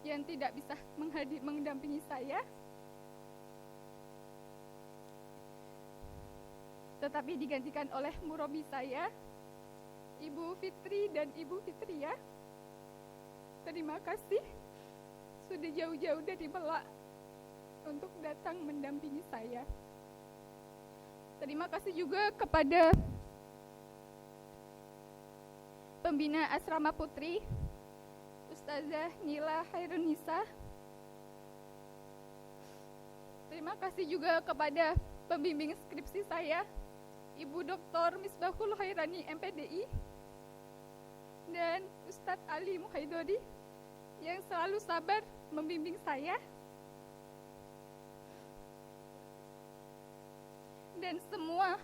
yang tidak bisa mendampingi saya, tetapi digantikan oleh murabi saya, Ibu Fitri dan Ibu Fitria. Terima kasih sudah jauh-jauh dari Melak untuk datang mendampingi saya. Terima kasih juga kepada pembina Asrama Putri, Ustazah Nila Hairunisa. Terima kasih juga kepada pembimbing skripsi saya, Ibu Dr. Misbahul Hairani MPDI, dan Ustadz Ali Muhaidodi yang selalu sabar membimbing saya, dan semua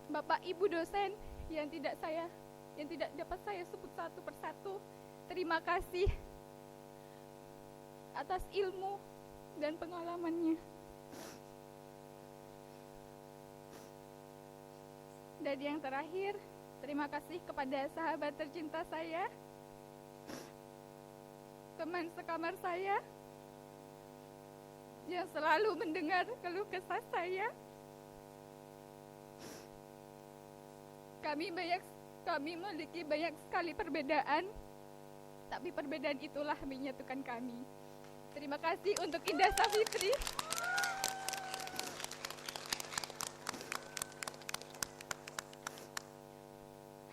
Bapak Ibu dosen yang tidak dapat saya sebut satu persatu. Terima kasih atas ilmu dan pengalamannya. Dan yang terakhir, terima kasih kepada sahabat tercinta saya, teman sekamar saya, yang selalu mendengar keluh kesah saya. Kami memiliki banyak sekali perbedaan, tapi perbedaan itulah menyatukan kami. Terima kasih untuk Indah Safitri.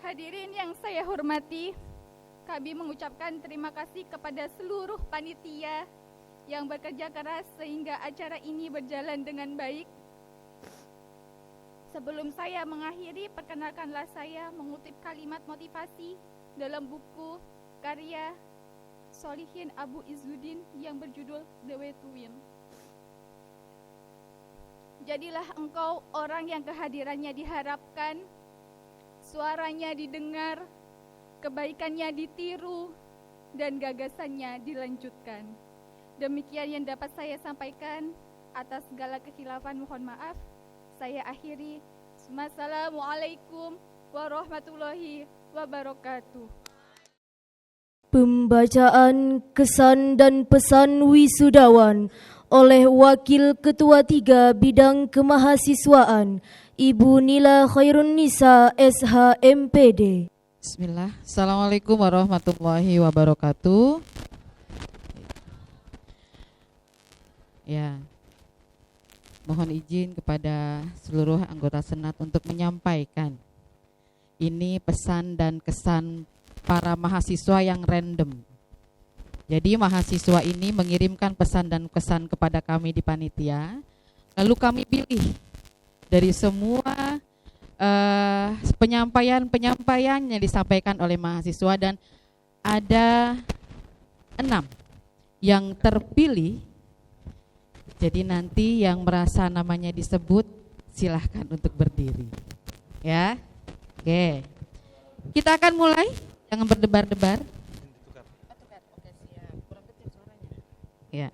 Hadirin yang saya hormati, kami mengucapkan terima kasih kepada seluruh panitia yang bekerja keras sehingga acara ini berjalan dengan baik. Sebelum saya mengakhiri, perkenalkanlah saya mengutip kalimat motivasi dalam buku karya Solihin Abu Izzuddin yang berjudul The Way to Win. Jadilah engkau orang yang kehadirannya diharapkan, suaranya didengar, kebaikannya ditiru, dan gagasannya dilanjutkan. Demikian yang dapat saya sampaikan. Atas segala kekhilafan mohon maaf. Saya akhiri. Assalamualaikum warahmatullahi wabarakatuh. Pembacaan kesan dan pesan wisudawan oleh Wakil Ketua 3 Bidang Kemahasiswaan Ibu Nila Khairun Nisa SHMPD. Bismillah. Assalamualaikum warahmatullahi wabarakatuh. Ya, mohon izin kepada seluruh anggota Senat untuk menyampaikan ini pesan dan kesan para mahasiswa yang random. Jadi mahasiswa ini mengirimkan pesan dan kesan kepada kami di panitia, lalu kami pilih dari semua penyampaian yang disampaikan oleh mahasiswa, dan ada 6 yang terpilih. Jadi nanti yang merasa namanya disebut silahkan untuk berdiri. Ya, oke. Kita akan mulai, jangan berdebar-debar. Ya.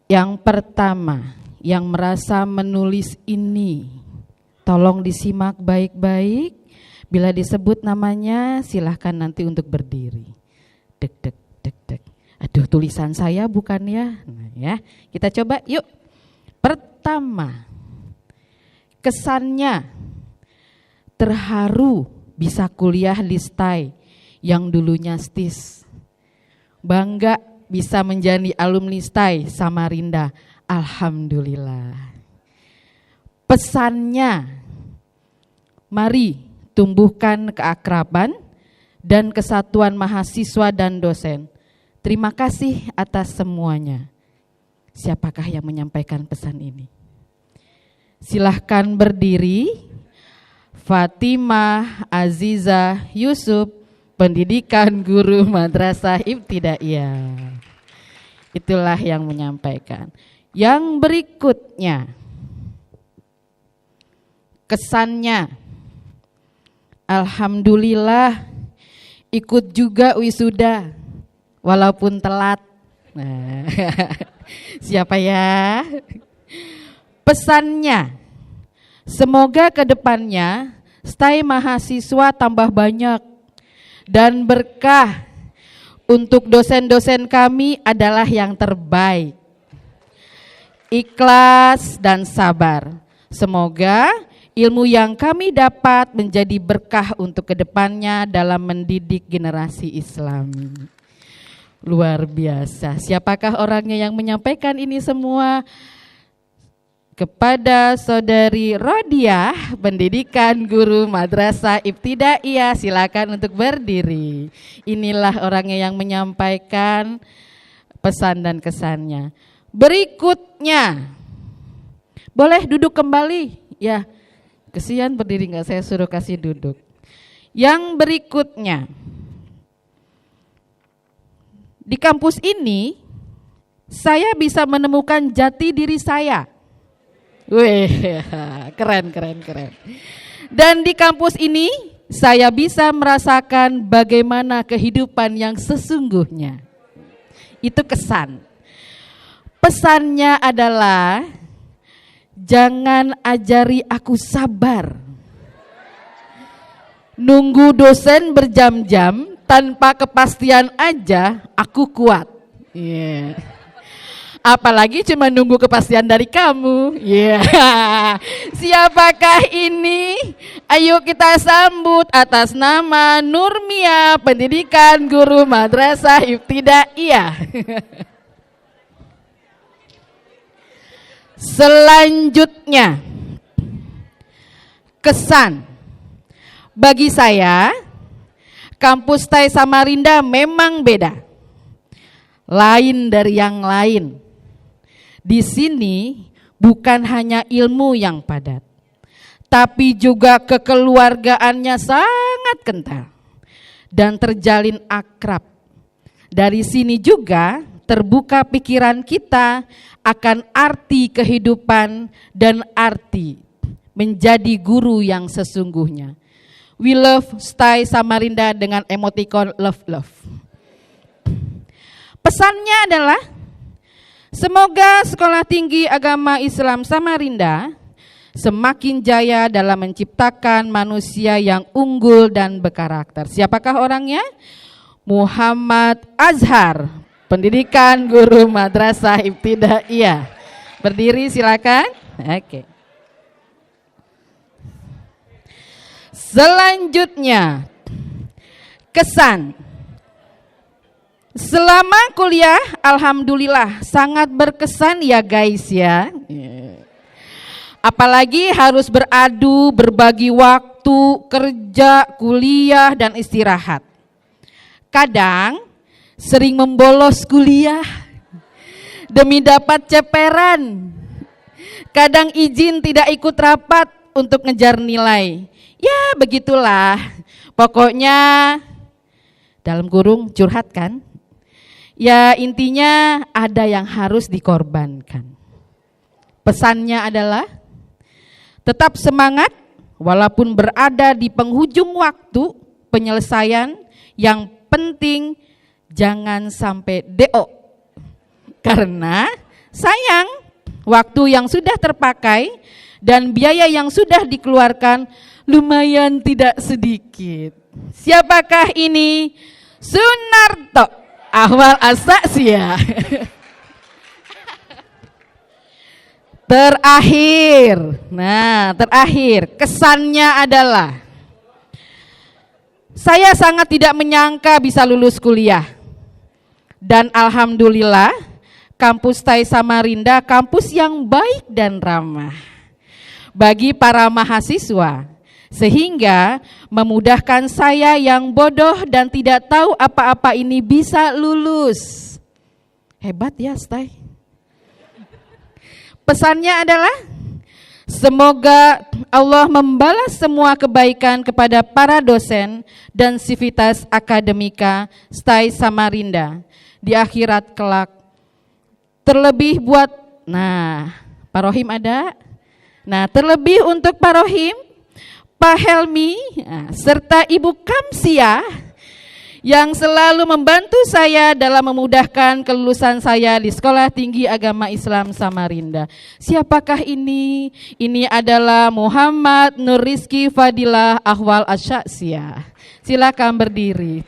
Yang pertama, yang merasa menulis ini, tolong disimak baik-baik. Bila disebut namanya, silahkan nanti untuk berdiri. Dek, dek, dek, dek. Aduh, tulisan saya bukan ya. Nah, ya, kita coba yuk. Pertama, kesannya terharu bisa kuliah di STAI yang dulunya STIS. Bangga bisa menjadi alumni STAI Samarinda. Alhamdulillah. Pesannya, mari tumbuhkan keakraban dan kesatuan mahasiswa dan dosen. Terima kasih atas semuanya. Siapakah yang menyampaikan pesan ini? Silahkan berdiri. Fatimah Aziza Yusuf, Pendidikan Guru Madrasah Ibtidaiyah. Itulah yang menyampaikan. Yang berikutnya, kesannya, alhamdulillah ikut juga wisuda walaupun telat. Nah, siapa ya? Pesannya, semoga kedepannya STAI mahasiswa tambah banyak dan berkah. Untuk dosen-dosen kami adalah yang terbaik. Ikhlas dan sabar. Semoga ilmu yang kami dapat menjadi berkah untuk kedepannya dalam mendidik generasi Islami. Luar biasa. Siapakah orangnya yang menyampaikan ini semua? Kepada Saudari Rodiah, Pendidikan Guru Madrasah Ibtidaiyah, silakan untuk berdiri. Inilah orangnya yang menyampaikan pesan dan kesannya. Berikutnya, boleh duduk kembali ya. Kesian berdiri, nggak saya suruh kasih duduk. Yang berikutnya, di kampus ini saya bisa menemukan jati diri saya. Wih, keren. Dan di kampus ini saya bisa merasakan bagaimana kehidupan yang sesungguhnya. Itu kesan. Pesannya adalah jangan ajari aku sabar. Nunggu dosen berjam-jam tanpa kepastian aja aku kuat. Yeah. Apalagi cuma nunggu kepastian dari kamu. Yeah. Siapakah ini? Ayo kita sambut atas nama Nurmia, Pendidikan Guru Madrasah Ibtidaiyah. Selanjutnya, kesan. Bagi saya, kampus STAI Samarinda memang beda. Lain dari yang lain. Di sini bukan hanya ilmu yang padat, tapi juga kekeluargaannya sangat kental dan terjalin akrab. Dari sini juga terbuka pikiran kita akan arti kehidupan dan arti menjadi guru yang sesungguhnya. We love STAI Samarinda dengan emoticon love. Pesannya adalah semoga Sekolah Tinggi Agama Islam Samarinda semakin jaya dalam menciptakan manusia yang unggul dan berkarakter. Siapakah orangnya? Muhammad Azhar, pendidikan guru madrasah ibtidaiyah. Berdiri silakan. Oke. Selanjutnya, kesan. Selama kuliah, alhamdulillah sangat berkesan ya guys ya. Apalagi harus beradu, berbagi waktu, kerja, kuliah, dan istirahat. Kadang sering membolos kuliah demi dapat ceperan. Kadang izin tidak ikut rapat untuk ngejar nilai. Ya begitulah, pokoknya dalam kurung curhat kan. Ya intinya ada yang harus dikorbankan. Pesannya adalah tetap semangat walaupun berada di penghujung waktu penyelesaian. Yang penting jangan sampai DO. Karena sayang waktu yang sudah terpakai dan biaya yang sudah dikeluarkan lumayan tidak sedikit. Siapakah ini? Sunarto Ahwal Asaksia. Terakhir kesannya adalah saya sangat tidak menyangka bisa lulus kuliah. Dan alhamdulillah kampus TAI Samarinda kampus yang baik dan ramah bagi para mahasiswa, sehingga memudahkan saya yang bodoh dan tidak tahu apa-apa ini bisa lulus. Hebat ya STAI. Pesannya adalah semoga Allah membalas semua kebaikan kepada para dosen dan sivitas akademika STAI Samarinda di akhirat kelak. Terlebih buat, Pak Rohim ada? Terlebih untuk Pak Rohim, Pak Helmi, serta Ibu Kamsia yang selalu membantu saya dalam memudahkan kelulusan saya di Sekolah Tinggi Agama Islam Samarinda. Siapakah ini? Ini adalah Muhammad Nur Rizki Fadilah Ahwal Asyaksiyah. Silakan berdiri.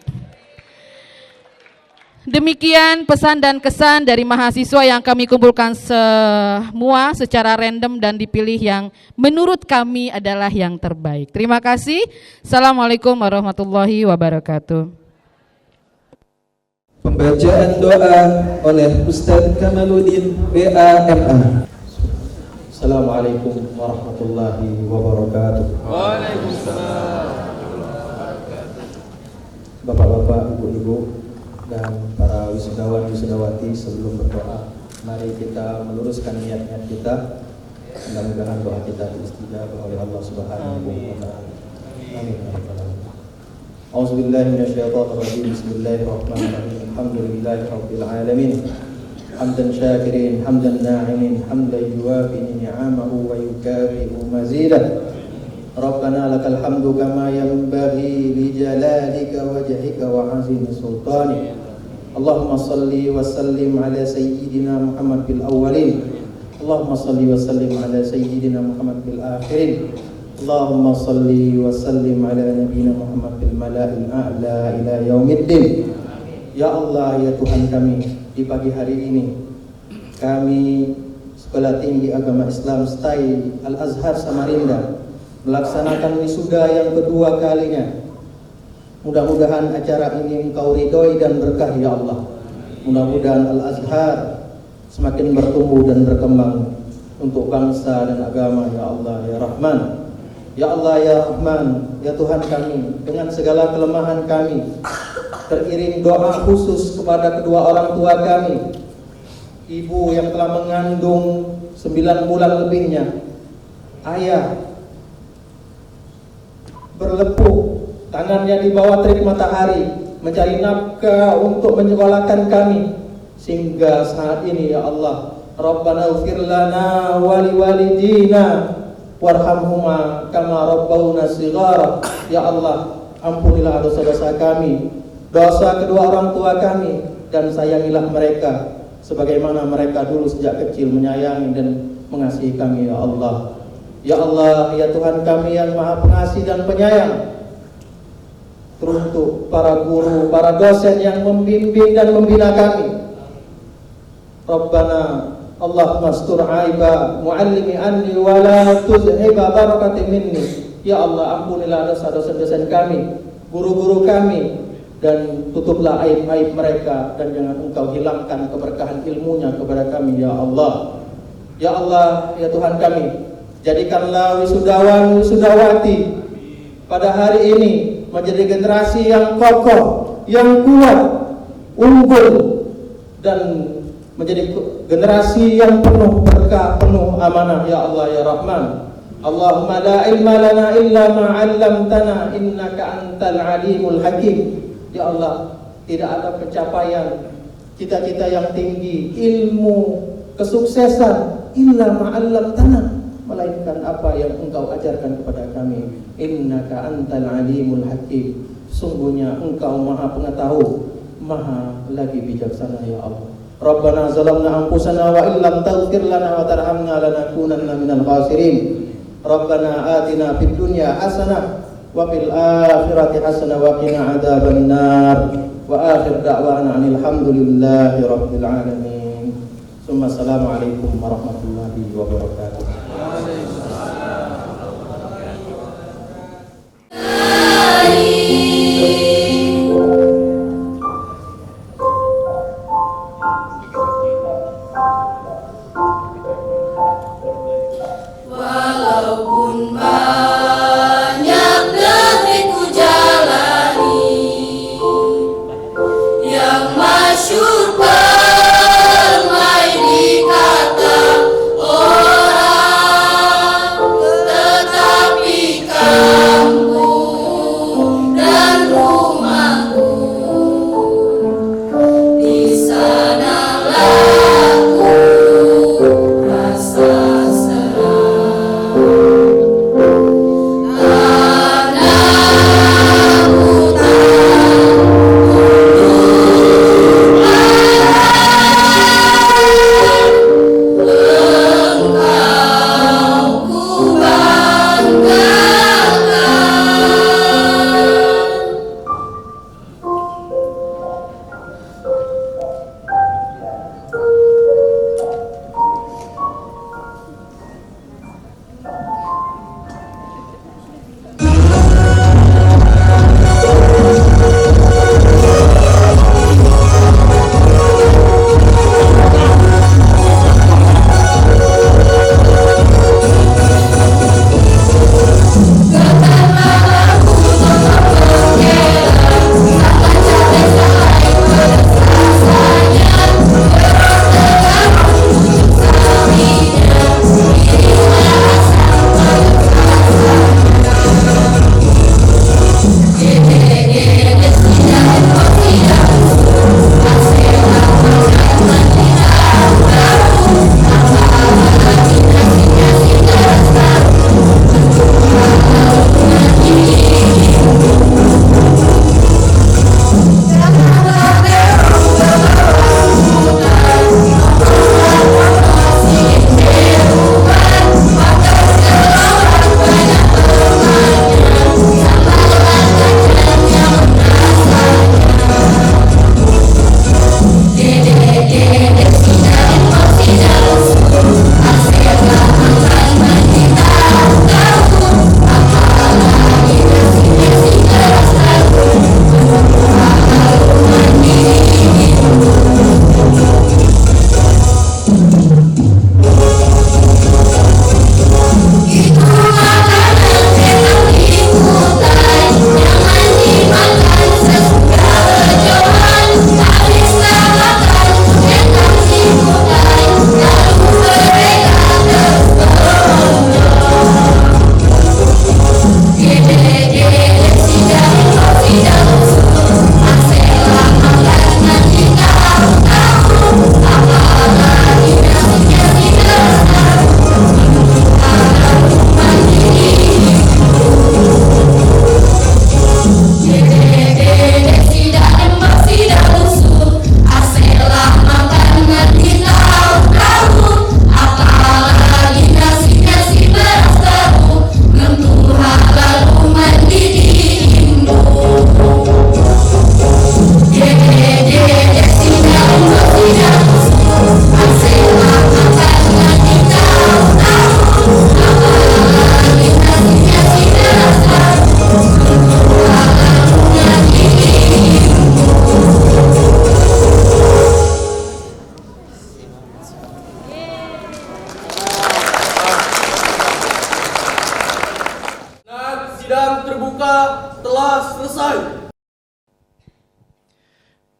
Demikian pesan dan kesan dari mahasiswa yang kami kumpulkan semua secara random dan dipilih yang menurut kami adalah yang terbaik. Terima kasih. Assalamualaikum warahmatullahi wabarakatuh. Pembacaan doa oleh Ustadz Kamaluddin BAMA. Assalamualaikum warahmatullahi wabarakatuh. Waalaikumsalam. Bapak-bapak, ibu-ibu, dan para wisudawan wisudawati, sebelum berdoa, mari kita meluruskan niat-niat kita. Mudah-mudahan doa kita diistijabah oleh Allah Subhanahu wa taala. Amin. A'udzubillahi minasyaitonir rajim. Bismillahirrahmanirrahim. Alhamdulillahi rabbil alamin. Hamdan syakirin, hamdan na'imin, hamdan yuwafi ni'amahu wa yukafi'u mazidah. Rabbana lakal hamdu kama yanbaghi li jalalika wajhika wa 'azimi sultanik. Allahumma salli wa sallim ala sayyidina Muhammad fil awwalin. Allahumma salli wa sallim ala sayyidina Muhammad fil akhirin. Allahumma salli wa sallim ala nabiyyina Muhammad fil mala'il a'la ila yaumiddin. Ya Allah, ya Tuhan kami, di pagi hari ini kami Sekolah Tinggi Agama Islam STAI Al-Azhar Samarinda melaksanakan wisuda yang kedua kalinya. Mudah-mudahan acara ini Engkau ridhoi dan berkah ya Allah. Mudah-mudahan Al-Azhar semakin bertumbuh dan berkembang untuk bangsa dan agama ya Allah ya Rahman. Ya Allah ya Rahman, ya Tuhan kami, dengan segala kelemahan kami, teriring doa khusus kepada kedua orang tua kami, ibu yang telah mengandung 9 bulan lebihnya, ayah berlepuh, tangannya di bawah terik matahari, mencari nafkah untuk menyekolahkan kami, sehingga saat ini ya Allah, Rabbana ighfir lana wa liwalidina warhamhuma kama rabbawna shighara. Ya Allah, ampunilah dosa-dosa kami, dosa kedua orang tua kami, dan sayangilah mereka sebagaimana mereka dulu sejak kecil menyayangi dan mengasihi kami ya Allah. Ya Allah, ya Tuhan kami yang Maha Pengasih dan Penyayang, teruntuk para guru, para dosen yang membimbing dan membina kami. Rabbana Allahumma astur aiba muallimi anni wa la tuzhiba barakati minni. Ya Allah, ampunilah dosa-dosa dosen kami, guru-guru kami, dan tutuplah aib-aib mereka, dan jangan Engkau hilangkan keberkahan ilmunya kepada kami ya Allah. Ya Allah, ya Tuhan kami, jadikanlah wisudawan wisudawati pada hari ini menjadi generasi yang kokoh, yang kuat, unggul, dan menjadi generasi yang penuh berkah, penuh amanah ya Allah ya Rahman. Allahumma la ilma lana illa ma 'allamtana innaka antal alimul hakim. Ya Allah, tidak ada pencapaian cita-cita yang tinggi, ilmu, kesuksesan illa ma 'allamtana, melainkan apa yang Engkau ajarkan kepada kami. Innaka antal alimul hakim. Sungguhnya Engkau Maha Pengetahu, Maha lagi bijaksana ya Allah. Rabbana zalamna anfusana wa illam taghfir lana wa tarhamna lanakunanna minal khasirin. Rabbana atina fid dunya hasanah wa fil akhirati hasanah wa qina adzaban nar. Wa akhir da'wana alhamdulillahi rabbil alamin. Summa assalamu alaikum warahmatullahi wabarakatuh. Walaupun banyak negeri ku jalani, yang masyhur permai di kata orang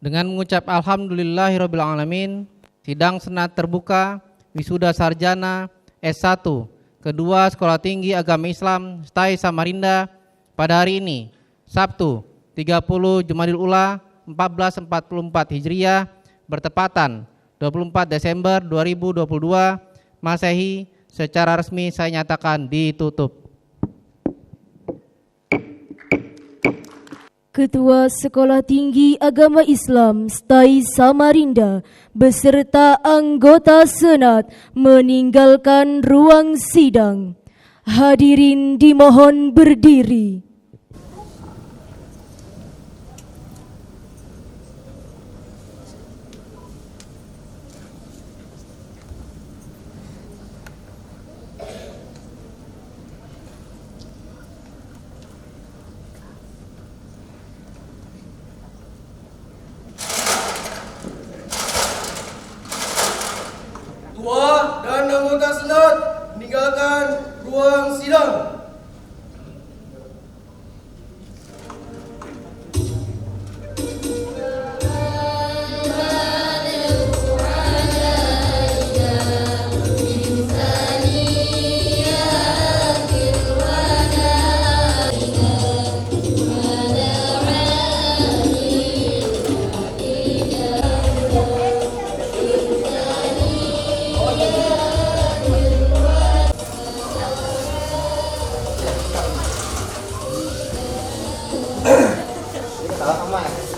Dengan mengucap alhamdulillahirrabbilalamin, sidang senat terbuka wisuda sarjana S1 kedua Sekolah Tinggi Agama Islam STAI Samarinda pada hari ini, Sabtu 30 Jumadil Ula 1444 Hijriah, bertepatan 24 Desember 2022 Masehi, secara resmi saya nyatakan ditutup. Ketua Sekolah Tinggi Agama Islam STAI Samarinda beserta anggota Senat meninggalkan ruang sidang. Hadirin dimohon berdiri. Ketua dan anggota Senat meninggalkan ruang sidang. Salah sama ya?